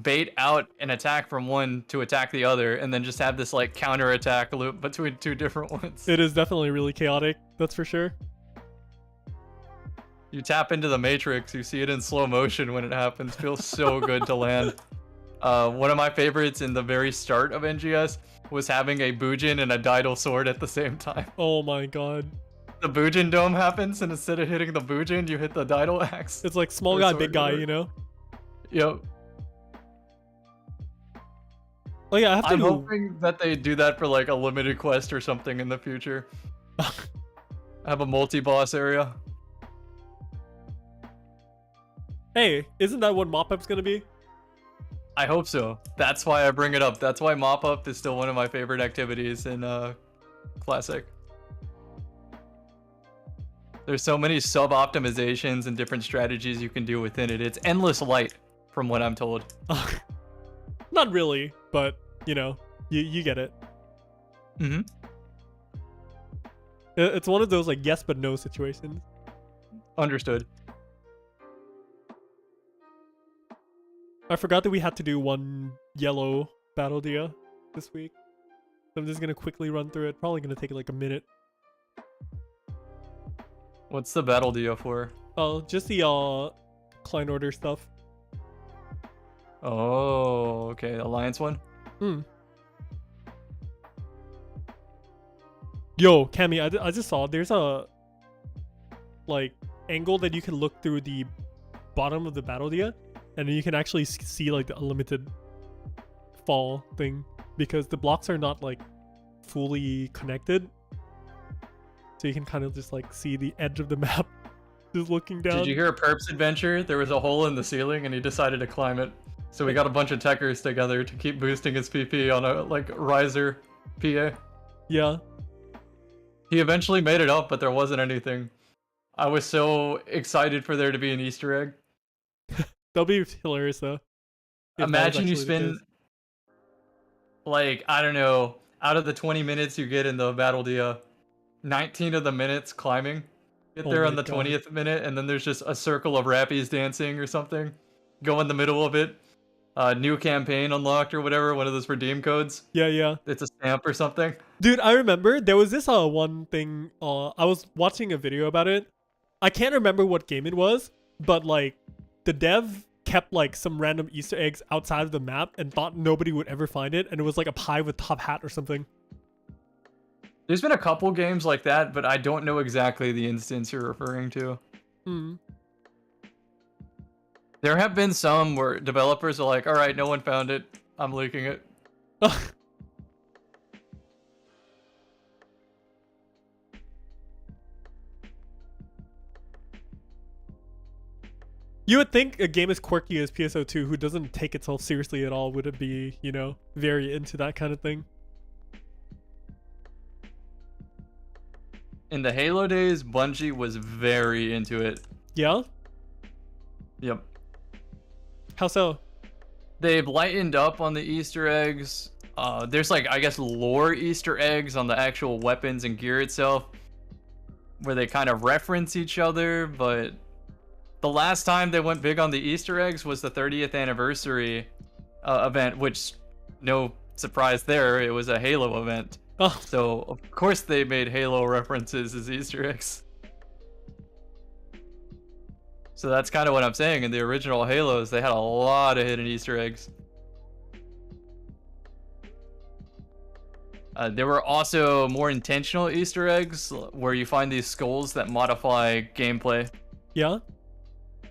bait out an attack from one to attack the other, and then just have this like counter attack loop between 2 different ones. It is definitely really chaotic, that's for sure. You tap into the Matrix, you see it in slow motion when it happens. Feels so good to land. One of my favorites in the very start of NGS was having a Bujin and a Daidal sword at the same time. Oh my god. The Bujin dome happens, and instead of hitting the Bujin, you hit the Daidal axe. It's like small guy, big guy, you know? Yep. Oh yeah, I'm hoping that they do that for like a limited quest or something in the future. Have a multi-boss area. Hey, isn't that what mop-up's gonna be? I hope so. That's why I bring it up. That's why mop-up is still one of my favorite activities in Classic. There's so many sub-optimizations and different strategies you can do within it. It's endless light, from what I'm told. Not really, but, you know, you get it. Mm-hmm. It's one of those, like, yes but no situations. Understood. I forgot that we had to do one yellow battle dia this week. So I'm just gonna quickly run through it. Probably gonna take like a minute. What's the battle dia for? Oh, just the client order stuff. Oh, okay. Alliance one? Yo, Cammy, I just saw there's a like angle that you can look through the bottom of the battle dia, and then you can actually see like the unlimited fall thing because the blocks are not like fully connected, so you can kind of just like see the edge of the map just looking down. Did you hear Perp's adventure? There was a hole in the ceiling and he decided to climb it. So we got a bunch of techers together to keep boosting his PP on a like riser PA. Yeah. He eventually made it up, but there wasn't anything. I was so excited for there to be an Easter egg. That'll be hilarious though. Imagine you spend like, I don't know, out of the 20 minutes you get in the battle dia, 19 of the minutes climbing. Get there on the 20th minute, and then there's just a circle of rappies dancing or something. Go in the middle of it. New campaign unlocked or whatever, one of those redeem codes. Yeah. It's a stamp or something. Dude, I remember there was this one thing, I was watching a video about it. I can't remember what game it was, but like the dev kept like some random Easter eggs outside of the map and thought nobody would ever find it, and it was like a pie with top hat or something. There's been a couple games like that, but I don't know exactly the instance you're referring to. There have been some where developers are like, alright, no one found it. I'm leaking it. You would think a game as quirky as PSO2, who doesn't take itself seriously at all, would be, you know, very into that kind of thing. In the Halo days, Bungie was very into it. Yeah? Yep. How so? They've lightened up on the Easter eggs. There's like, I guess, lore Easter eggs on the actual weapons and gear itself, where they kind of reference each other, but the last time they went big on the Easter eggs was the 30th anniversary event, which, no surprise there, it was a Halo event. Oh. So, of course they made Halo references as Easter eggs. So that's kind of what I'm saying. In the original Halos, they had a lot of hidden Easter eggs. There were also more intentional Easter eggs, where you find these skulls that modify gameplay. Yeah?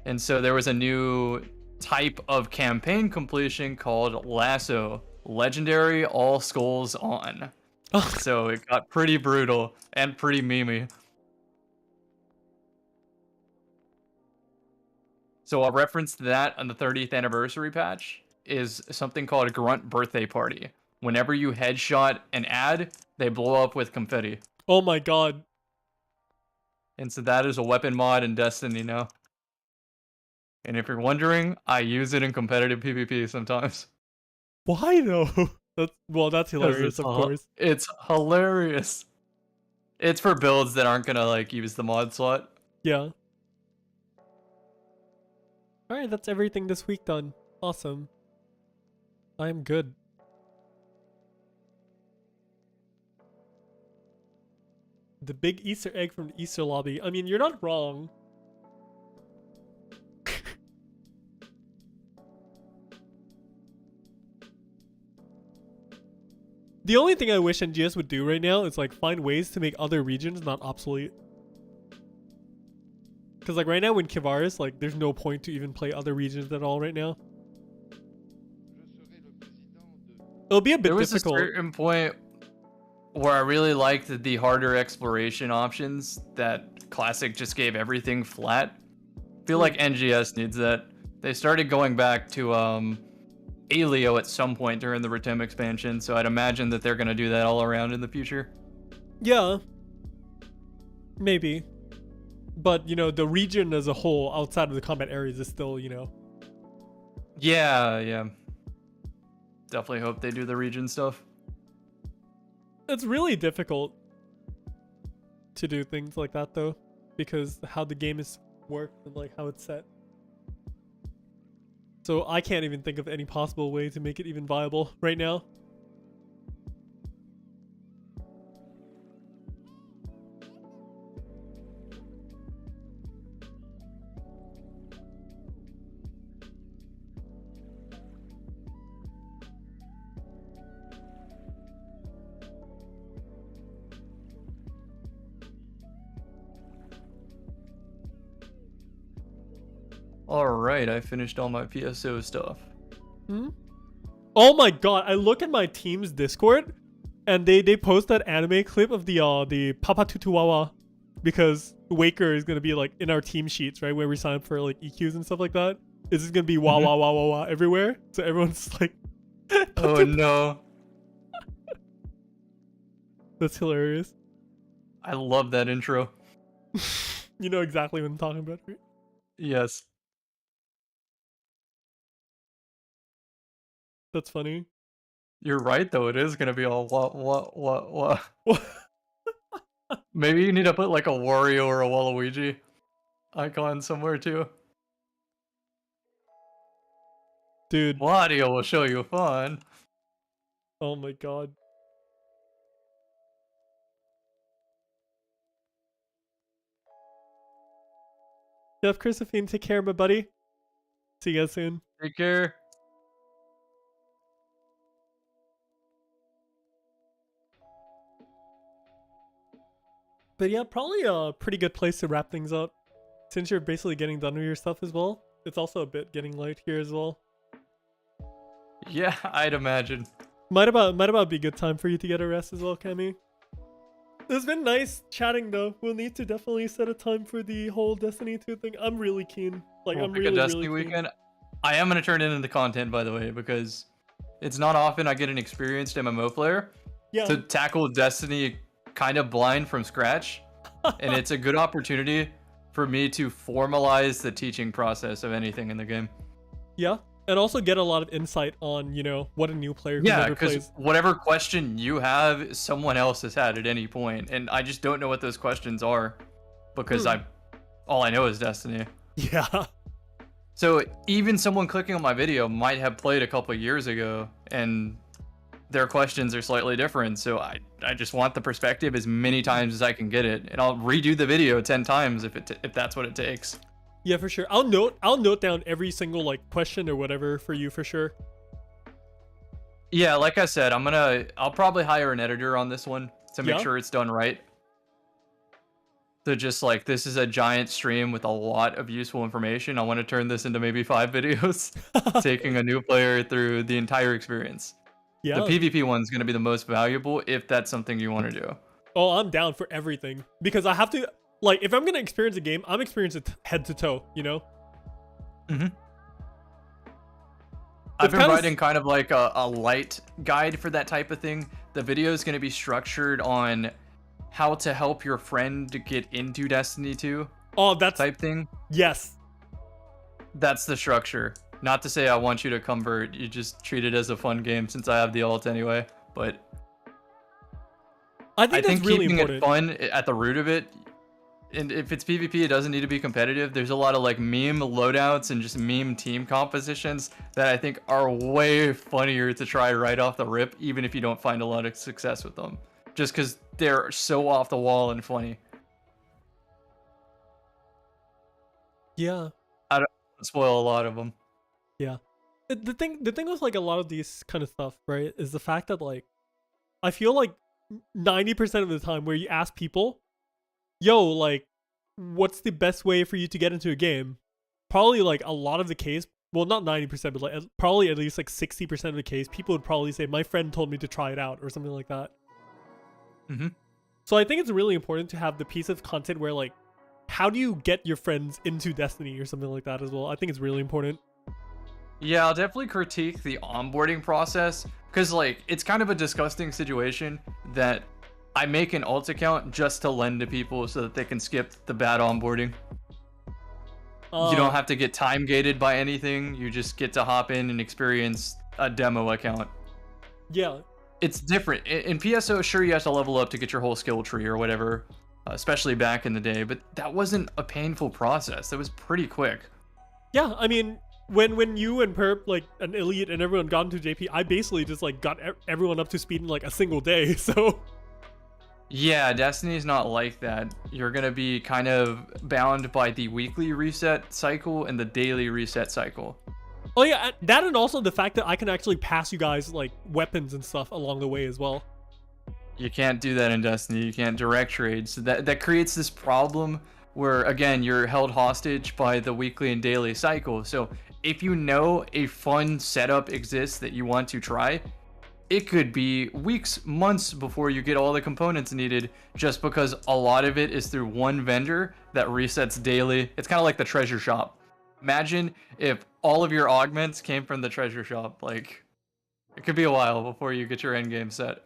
And so there was a new type of campaign completion called Lasso. Legendary, all skulls on. So it got pretty brutal and pretty memey. So a reference to that on the 30th anniversary patch is something called a Grunt Birthday Party. Whenever you headshot an ad, they blow up with confetti. Oh my god. And so that is a weapon mod in Destiny now. And if you're wondering, I use it in competitive PvP sometimes. Why though? That's hilarious, of course. It's hilarious. It's for builds that aren't gonna like use the mod slot. Yeah. Alright, that's everything this week done. Awesome. I am good. The big Easter egg from the Easter lobby. I mean, you're not wrong. The only thing I wish NGS would do right now is like find ways to make other regions not obsolete. Because like right now in Kivaris, like there's no point to even play other regions at all right now. It'll be a bit difficult. There was a certain point where I really liked the harder exploration options that Classic just gave everything flat. I feel like NGS needs that. They started going back to Alio at some point during the Ritem expansion, so I'd imagine that they're gonna do that all around in the future. Yeah. Maybe. But, you know, the region as a whole outside of the combat areas is still, you know. Yeah. Definitely hope they do the region stuff. It's really difficult to do things like that though, because how the game is worked and like how it's set. So I can't even think of any possible way to make it even viable right now. Alright, I finished all my PSO stuff. Oh my god, I look at my team's Discord and they post that anime clip of the Papa Tutuwawa, because Waker is gonna be like in our team sheets, right, where we sign up for like EQs and stuff like that. This is gonna be wah wah wah wah wah everywhere. So everyone's like Oh no. That's hilarious. I love that intro. You know exactly what I'm talking about, right? Yes. That's funny. You're right though, it is gonna be all what. Maybe you need to put like a Wario or a Waluigi icon somewhere too. Dude. Wario will show you fun. Oh my god. Jeff Christophine, take care, my buddy. See you guys soon. Take care. But yeah, probably a pretty good place to wrap things up. Since you're basically getting done with your stuff as well. It's also a bit getting late here as well. Yeah, I'd imagine. Might about be a good time for you to get a rest as well, Cammy. It's been nice chatting though. We'll need to definitely set a time for the whole Destiny 2 thing. I'm really keen. Like I'm really, Destiny really keen. weekend. I am gonna turn it into content, by the way, because it's not often I get an experienced MMO player to tackle Destiny kind of blind from scratch. And it's a good opportunity for me to formalize the teaching process of anything in the game. Yeah. And also get a lot of insight on, you know, what a new player who never plays. Because whatever question you have, someone else has had at any point, and I just don't know what those questions are, because all I know is Destiny. Yeah. So even someone clicking on my video might have played a couple years ago, and their questions are slightly different. So I just want the perspective as many times as I can get it, and I'll redo the video 10 times if that's what it takes. Yeah, for sure. I'll note down every single like question or whatever for you for sure. Yeah, like I said, I'll probably hire an editor on this one to make sure it's done right. So just like, this is a giant stream with a lot of useful information. I want to turn this into maybe 5 videos, taking a new player through the entire experience. Yeah. The PvP one's going to be the most valuable if that's something you want to do. Oh, I'm down for everything, because I have to, like, if I'm going to experience a game, I'm experiencing it head to toe, you know? I've been writing kind of like a light guide for that type of thing. The video is going to be structured on how to help your friend to get into Destiny 2. Oh, that's type thing. Yes. That's the structure. Not to say I want you to convert. You just treat it as a fun game since I have the alt anyway. But I think that's really keeping important. It fun at the root of it. And if it's PvP, it doesn't need to be competitive. There's a lot of like meme loadouts and just meme team compositions that I think are way funnier to try right off the rip, even if you don't find a lot of success with them. Just because they're so off the wall and funny. Yeah. I don't spoil a lot of them. Yeah. The thing with like a lot of these kind of stuff, right, is the fact that like I feel like 90% of the time where you ask people, yo, like, what's the best way for you to get into a game? Probably like a lot of the case, well, not 90%, but like probably at least like 60% of the case, people would probably say, my friend told me to try it out or something like that. So I think it's really important to have the piece of content where like, how do you get your friends into Destiny or something like that as well? I think it's really important. Yeah, I'll definitely critique the onboarding process, because like it's kind of a disgusting situation that I make an alt account just to lend to people so that they can skip the bad onboarding. You don't have to get time gated by anything. You just get to hop in and experience a demo account. Yeah. It's different. In PSO, sure, you have to level up to get your whole skill tree or whatever, especially back in the day, but that wasn't a painful process. That was pretty quick. Yeah, I mean, when you and Perp, like, an Elite and everyone got into JP, I basically just, like, got everyone up to speed in, like, a single day, so... Yeah, Destiny's not like that. You're gonna be kind of bound by the weekly reset cycle and the daily reset cycle. Oh yeah, that and also the fact that I can actually pass you guys, like, weapons and stuff along the way as well. You can't do that in Destiny. You can't direct trade. So that creates this problem where, again, you're held hostage by the weekly and daily cycle. So if you know a fun setup exists that you want to try, it could be weeks, months before you get all the components needed, just because a lot of it is through one vendor that resets daily. It's kind of like the treasure shop. Imagine if all of your augments came from the treasure shop. Like, it could be a while before you get your end game set.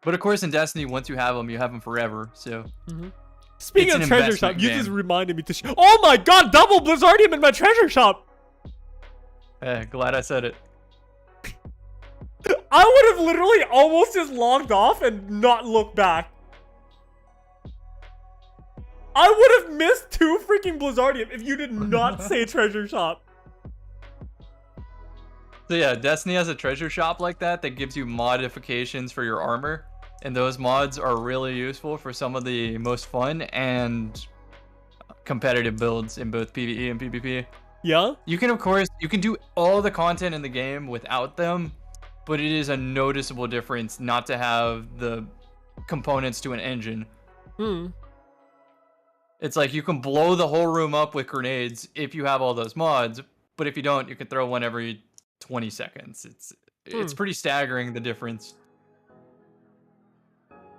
But of course, in Destiny, once you have them forever. So. Speaking of treasure shop, you just reminded me to. Oh my god, double Blizzardium in my treasure shop! Hey, glad I said it. I would have literally almost just logged off and not looked back. I would have missed 2 freaking Blizzardium if you did not say treasure shop. So yeah, Destiny has a treasure shop like that gives you modifications for your armor. And those mods are really useful for some of the most fun and competitive builds in both PvE and PvP. Yeah? You can, of course, do all the content in the game without them, but it is a noticeable difference not to have the components to an engine. It's like you can blow the whole room up with grenades if you have all those mods, but if you don't, you can throw one every 20 seconds. It's pretty staggering, the difference.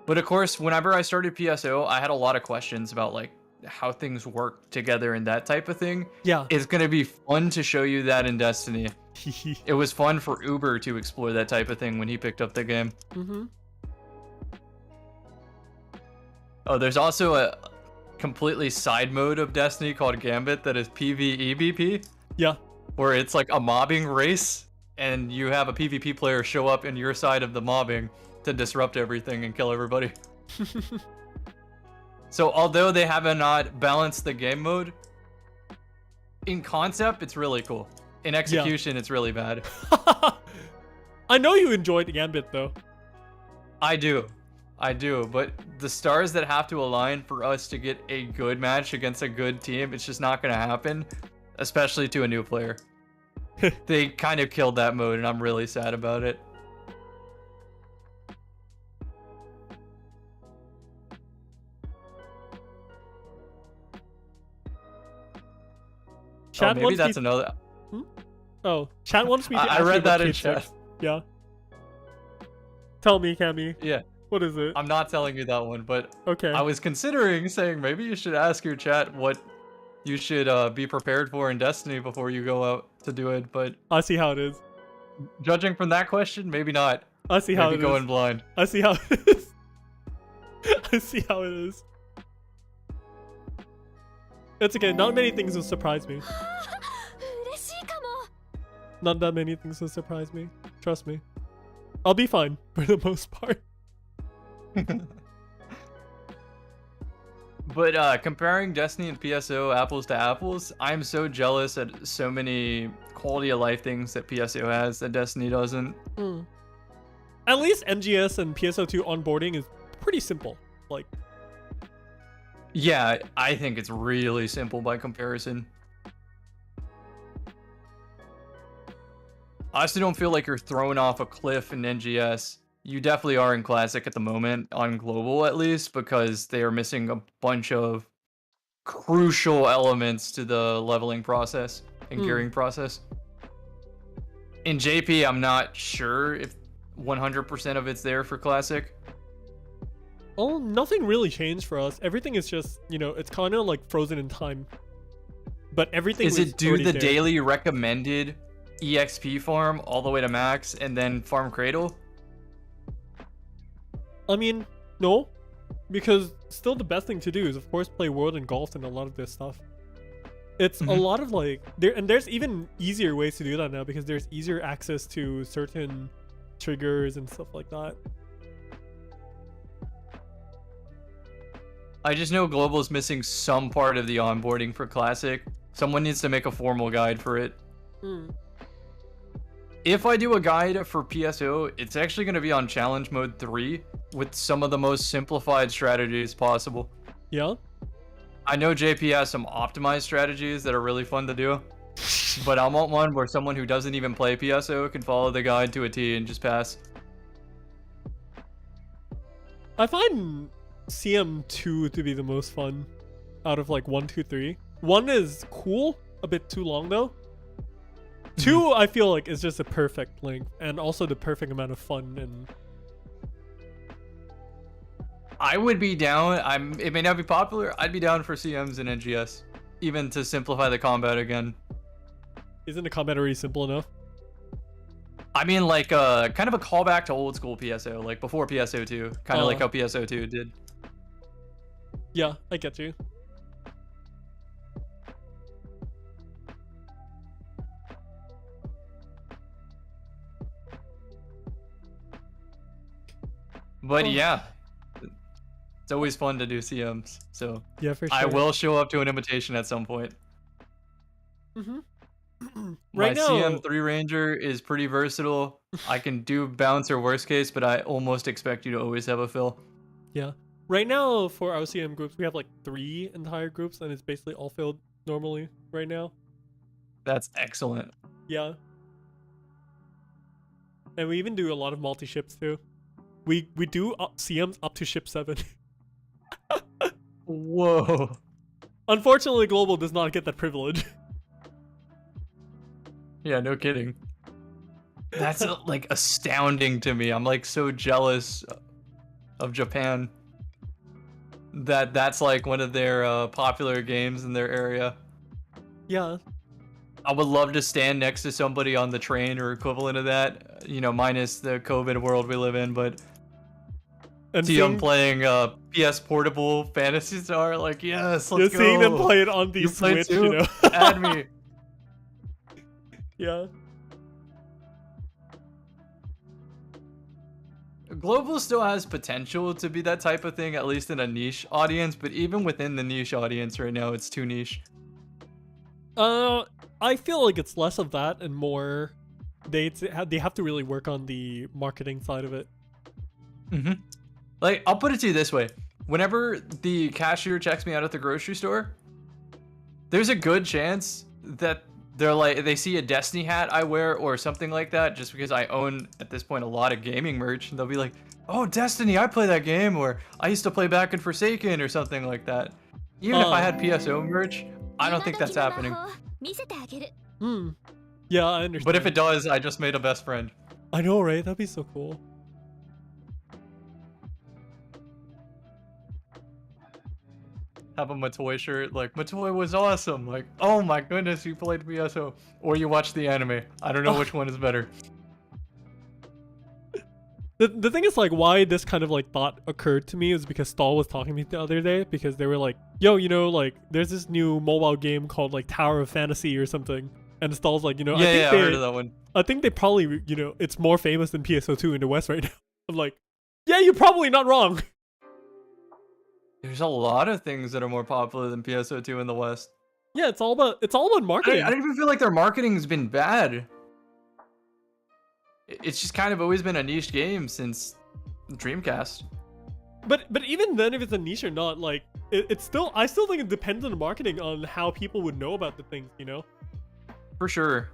But of course, whenever I started PSO, I had a lot of questions about like how things work together and that type of thing. Yeah. It's going to be fun to show you that in Destiny. It was fun for Uber to explore that type of thing when he picked up the game. Oh, there's also a completely side mode of Destiny called Gambit that is PvEBP. Yeah. Where it's like a mobbing race, and you have a PvP player show up in your side of the mobbing to disrupt everything and kill everybody. So although they have not balanced the game mode, in concept, it's really cool. In execution, it's really bad. I know you enjoyed Gambit, though. I do, but the stars that have to align for us to get a good match against a good team, it's just not going to happen, especially to a new player. They kind of killed that mode, and I'm really sad about it. Chat maybe that's another. Oh, chat wants me to I read that in chat. Yeah. Tell me, Cammy. Yeah. What is it? I'm not telling you that one, but okay. I was considering saying maybe you should ask your chat what you should be prepared for in Destiny before you go out to do it, but I see how it is. Judging from that question, maybe not. I see how it is. Maybe going blind. I see how it is. I see how it is. It's okay. Not many things will surprise me. Not that many things will surprise me. Trust me. I'll be fine for the most part. But comparing Destiny and PSO apples to apples, I'm so jealous at so many quality of life things that PSO has that Destiny doesn't. At least MGS and PSO2 onboarding is pretty simple. Like, yeah, I think it's really simple by comparison. I also don't feel like you're thrown off a cliff in NGS. You definitely are in Classic at the moment, on Global at least, because they are missing a bunch of crucial elements to the leveling process and gearing process. In JP, I'm not sure if 100% of it's there for Classic. Oh, nothing really changed for us. Everything is just, you know, it's kind of like frozen in time. but everything Is was it do already the there. daily recommended EXP farm all the way to max and then farm Cradle? I mean, no, because still the best thing to do is of course play World and Golf and a lot of this stuff. It's a lot of like there's even easier ways to do that now because there's easier access to certain triggers and stuff like that. I just know Global is missing some part of the onboarding for Classic. Someone needs to make a formal guide for it. If I do a guide for PSO, it's actually going to be on Challenge Mode 3 with some of the most simplified strategies possible. Yeah? I know JP has some optimized strategies that are really fun to do, but I want one where someone who doesn't even play PSO can follow the guide to a T and just pass. I find CM2 to be the most fun out of like 1, 2, 3. 1 is cool, a bit too long though. 2 I feel like is just a perfect length and also the perfect amount of fun. And I would be down. It may not be popular. I'd be down for CMs and NGS, even to simplify the combat again. Isn't the combat already simple enough? I mean, like kind of a callback to old school PSO, like before PSO2, kind of like how PSO2 did. Yeah, I get you. But yeah, it's always fun to do CMs. So yeah, for sure. I will show up to an invitation at some point. Right My now, CM3 Ranger is pretty versatile. I can do bounce or worst case, but I almost expect you to always have a fill. yeah. Right now for our CM groups, we have like 3 entire groups and it's basically all filled normally right now. That's excellent. Yeah. And we even do a lot of multi-ships too. We do CMs up to ship 7. Whoa. Unfortunately, Global does not get that privilege. Yeah, no kidding. That's like astounding to me. I'm like so jealous of Japan that that's like one of their popular games in their area. Yeah. I would love to stand next to somebody on the train or equivalent of that, you know, minus the COVID world we live in, but And see them playing PS Portable Phantasy Star, like, yes, let's go. Seeing them play it on the Switch, you know. Add me. Yeah. Global still has potential to be that type of thing, at least in a niche audience, but even within the niche audience right now, it's too niche. I feel like it's less of that and more they have to really work on the marketing side of it. Like, I'll put it to you this way. Whenever the cashier checks me out at the grocery store, there's a good chance that they're like, they see a Destiny hat I wear or something like that, just because I own, at this point, a lot of gaming merch, and they'll be like, oh, Destiny, I play that game, or I used to play back in Forsaken, or something like that. Even if I had PSO merch, I don't think that's happening. Yeah, I understand. But if it does, I just made a best friend. I know, right? That'd be so cool. Have a Matoy shirt, like, Matoy was awesome, like, oh my goodness, you played PSO, or you watched the anime. I don't know which one is better. The thing is, like, why this kind of like thought occurred to me is because Stahl was talking to me the other day, because they were like, yo, you know, like, there's this new mobile game called like Tower of Fantasy or something, and Stahl's like, you know, I heard of that one. I think they probably, you know, it's more famous than PSO2 in the West right now. I'm like, yeah, you're probably not wrong. There's a lot of things that are more popular than PSO2 in the West. Yeah, it's all about marketing. I don't even feel like their marketing's been bad. It's just kind of always been a niche game since Dreamcast. But even then, if it's a niche or not, like, it's still, I still think it depends on the marketing on how people would know about the things, you know? For sure.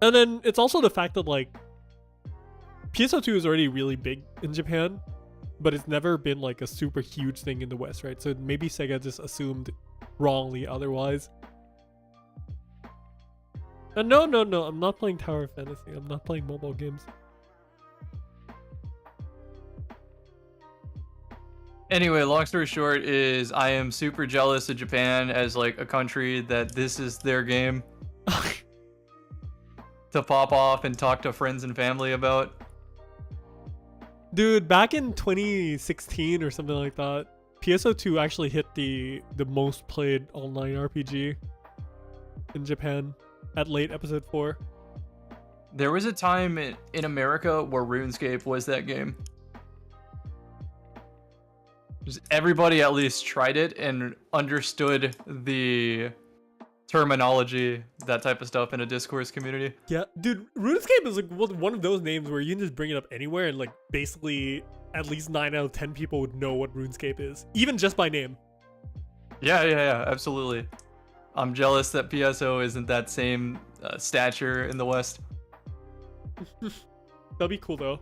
And then it's also the fact that, like, PSO2 is already really big in Japan, but it's never been like a super huge thing in the West, right? So maybe Sega just assumed wrongly otherwise. And no, I'm not playing Tower of Fantasy. I'm not playing mobile games. Anyway, long story short is I am super jealous of Japan as like a country that this is their game to pop off and talk to friends and family about. Dude, back in 2016 or something like that, PSO2 actually hit the most played online RPG in Japan at late episode 4. There was a time in America where RuneScape was that game. Just everybody at least tried it and understood the terminology, that type of stuff in a discourse community. Yeah, dude, RuneScape is like one of those names where you can just bring it up anywhere and like basically at least 9 out of 10 people would know what RuneScape is, even just by name. Yeah, absolutely. I'm jealous that PSO isn't that same stature in the West. That'd be cool though.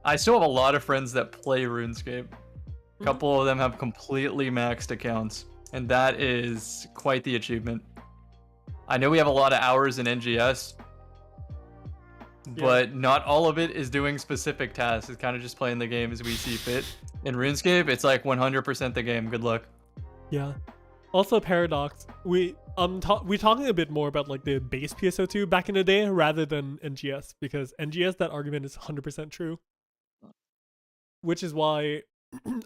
I still have a lot of friends that play RuneScape. A couple of them have completely maxed accounts, and that is quite the achievement. I know we have a lot of hours in NGS, but not all of it is doing specific tasks. It's kind of just playing the game as we see fit. In RuneScape, it's like 100% the game. Good luck. Yeah. Also, Paradox. We're talking a bit more about like the base PSO2 back in the day rather than NGS, because NGS, that argument is 100% true. Which is why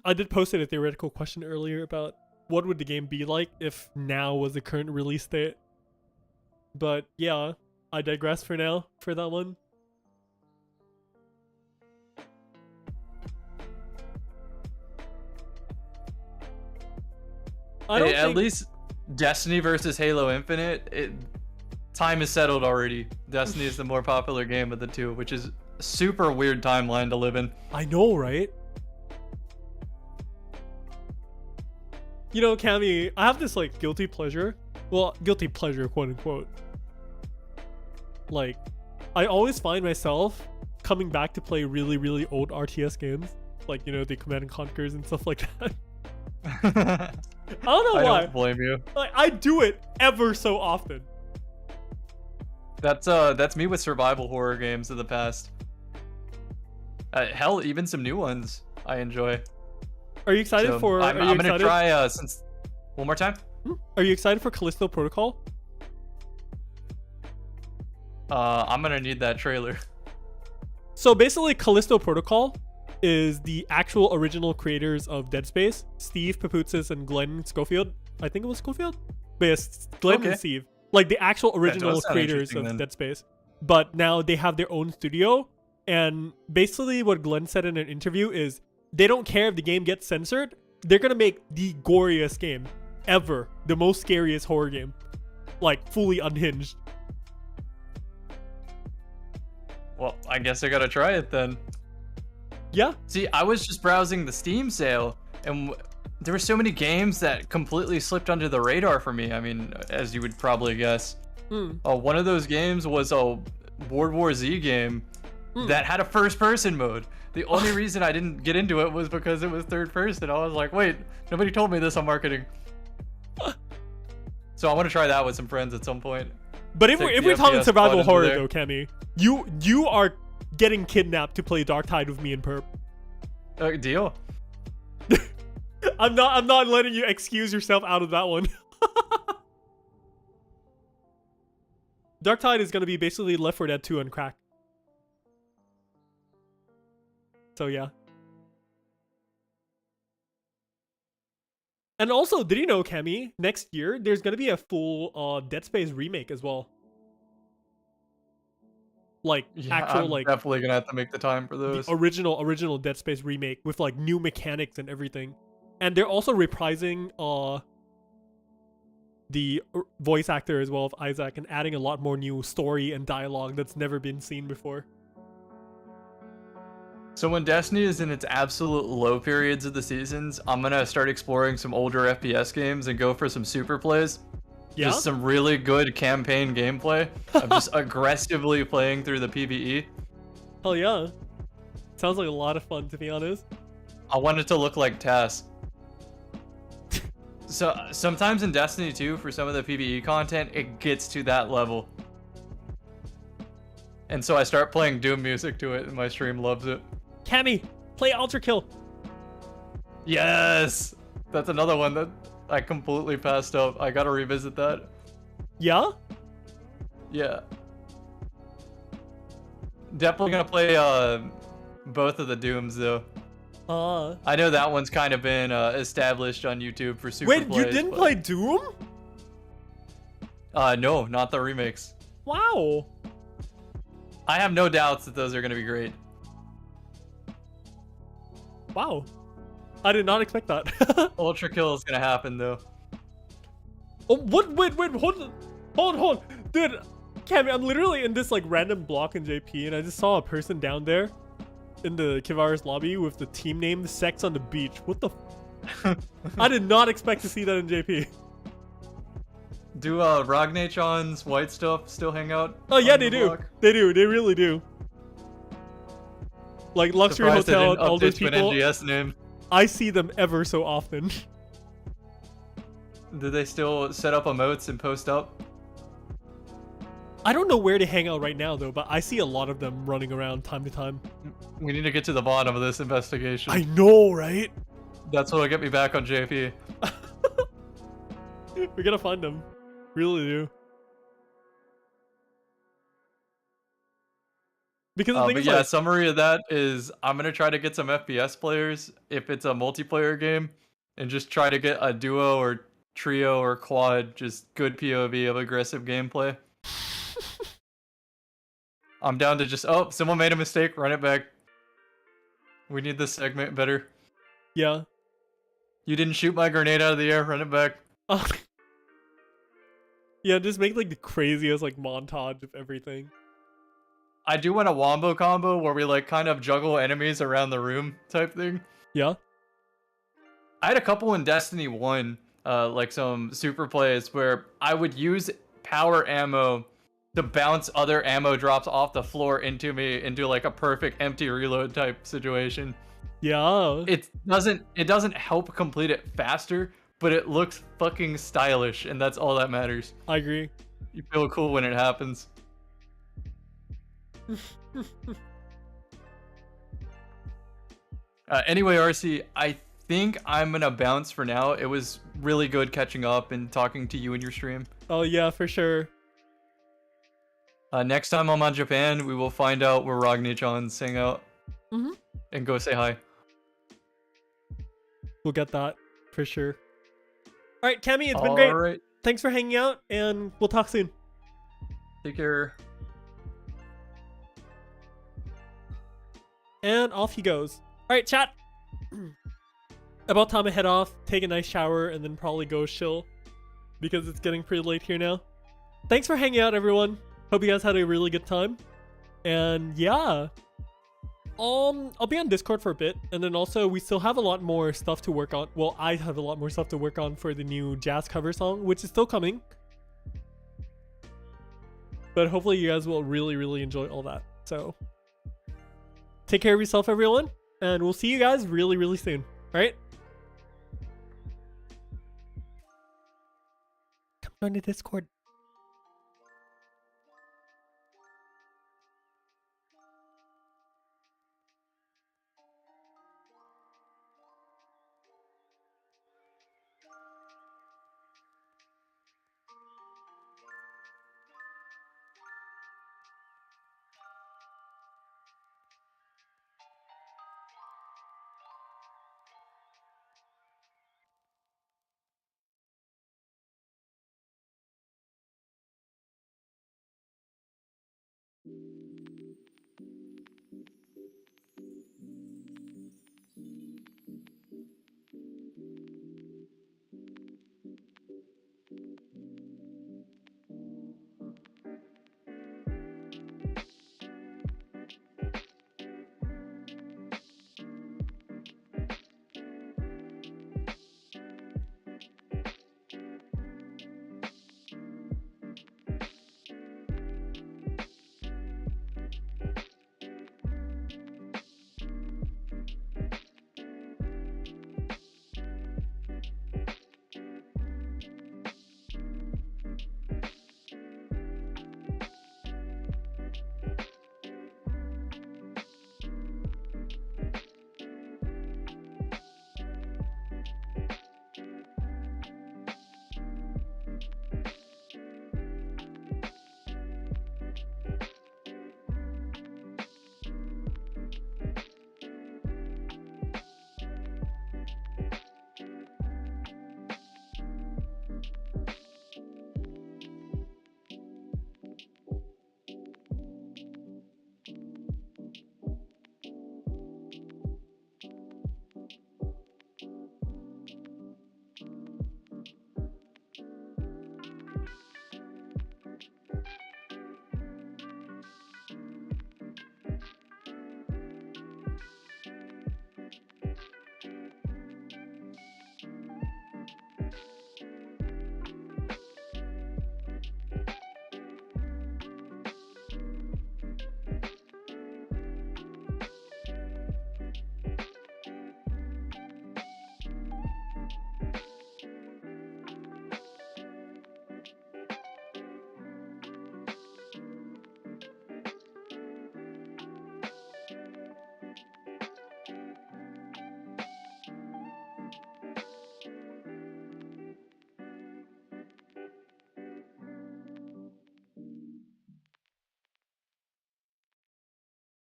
I did post a theoretical question earlier about what would the game be like if now was the current release date. But yeah, I digress for now for that one. At least Destiny versus Halo Infinite, time is settled already. Destiny is the more popular game of the two, which is a super weird timeline to live in. I know, right? You know, Cammy, I have this like guilty pleasure. Well, guilty pleasure, quote unquote. Like, I always find myself coming back to play really, really old RTS games. Like, you know, the Command & Conquers and stuff like that. I don't know why. I don't blame you. Like, I do it ever so often. That's me with survival horror games of the past. Hell, even some new ones I enjoy. Are you excited for? I'm gonna try since one more time. Are you excited for Callisto Protocol? I'm gonna need that trailer. So basically, Callisto Protocol is the actual original creators of Dead Space, Steve Papoutsis and Glenn Schofield. I think it was Schofield, but yes, Glenn and Steve, like the actual original creators of Dead Space. But now they have their own studio, and basically what Glenn said in an interview is they don't care if the game gets censored. They're gonna make the goriest game ever, the most scariest horror game, like fully unhinged. Well, I guess I gotta try it then. Yeah. See, I was just browsing the Steam sale, and there were so many games that completely slipped under the radar for me. I mean, as you would probably guess. One of those games was a World War Z game that had a first-person mode. The only reason I didn't get into it was because it was third-person. I was like, wait, nobody told me this on marketing. So I want to try that with some friends at some point. But if we're talking survival horror though, Cammy, you are getting kidnapped to play Dark Tide with me and Perp. Deal. I'm not letting you excuse yourself out of that one. Dark Tide is gonna be basically Left 4 Dead 2 on crack. So yeah. And also, did you know, Cammy, next year there's gonna be a full Dead Space remake as well. Like actual, like definitely gonna have to make the time for those. The original Dead Space remake with like new mechanics and everything. And they're also reprising the voice actor as well of Isaac and adding a lot more new story and dialogue that's never been seen before. So when Destiny is in its absolute low periods of the seasons, I'm gonna start exploring some older FPS games and go for some super plays. Yeah? Just some really good campaign gameplay. I'm just aggressively playing through the PvE. Hell yeah. Sounds like a lot of fun, to be honest. I want it to look like TAS. So sometimes in Destiny 2, for some of the PvE content, it gets to that level. And so I start playing Doom music to it, and my stream loves it. Cammy, play Ultra Kill. Yes! That's another one that I completely passed up. I gotta revisit that. Yeah? Yeah. Definitely gonna play both of the Dooms, though. I know that one's kind of been established on YouTube for super Wait, plays, you didn't but... play Doom? No, not the remakes. Wow. I have no doubts that those are gonna be great. Wow. I did not expect that. Ultra Kill is gonna happen, though. Oh, what? Wait, hold on. Dude, Cammy, I'm literally in this like random block in JP, and I just saw a person down there in the Kivar's lobby with the team name Sex on the Beach. What the I did not expect to see that in JP. Do Ragnachon's white stuff still hang out? Oh yeah, they do. Block? They do. They really do. Like Luxury Surprised Hotel they and didn't all those update to an people. NGS name. I see them ever so often. Do they still set up emotes and post up? I don't know where they hang out right now though, but I see a lot of them running around time to time. We need to get to the bottom of this investigation. I know, right? That's what'll get me back on JP. We gotta find them. Really do. Because the thing but is, yeah, like, summary of that is I'm gonna try to get some FPS players if it's a multiplayer game, and just try to get a duo or trio or quad, just good POV of aggressive gameplay. I'm down to just someone made a mistake, run it back. We need this segment better. yeah. You didn't shoot my grenade out of the air, run it back. Yeah, just make like the craziest like montage of everything. I do want a wombo combo where we like kind of juggle enemies around the room type thing. Yeah. I had a couple in Destiny 1, like some super plays where I would use power ammo to bounce other ammo drops off the floor into me into like a perfect empty reload type situation. Yeah. It doesn't help complete it faster, but it looks fucking stylish, and that's all that matters. I agree. You feel cool when it happens. Anyway, RC, I think I'm gonna bounce for now. It was really good catching up and talking to you in your stream. Oh yeah, for sure. Next time I'm on Japan, we will find out where Ragnachon's hang out and go say hi. We'll get that for sure. All right, Cammy, it's been great. All right, Thanks for hanging out, and we'll talk soon. take care. And off he goes. All right, chat. About time to head off, take a nice shower, and then probably go chill because it's getting pretty late here now. Thanks for hanging out, everyone. Hope you guys had a really good time. And yeah, I'll be on Discord for a bit, and then also we still have a lot more stuff to work on. Well, I have a lot more stuff to work on for the new jazz cover song, which is still coming. But hopefully you guys will really, really enjoy all that. So take care of yourself, everyone, and we'll see you guys really, really soon. All right? Come join the Discord.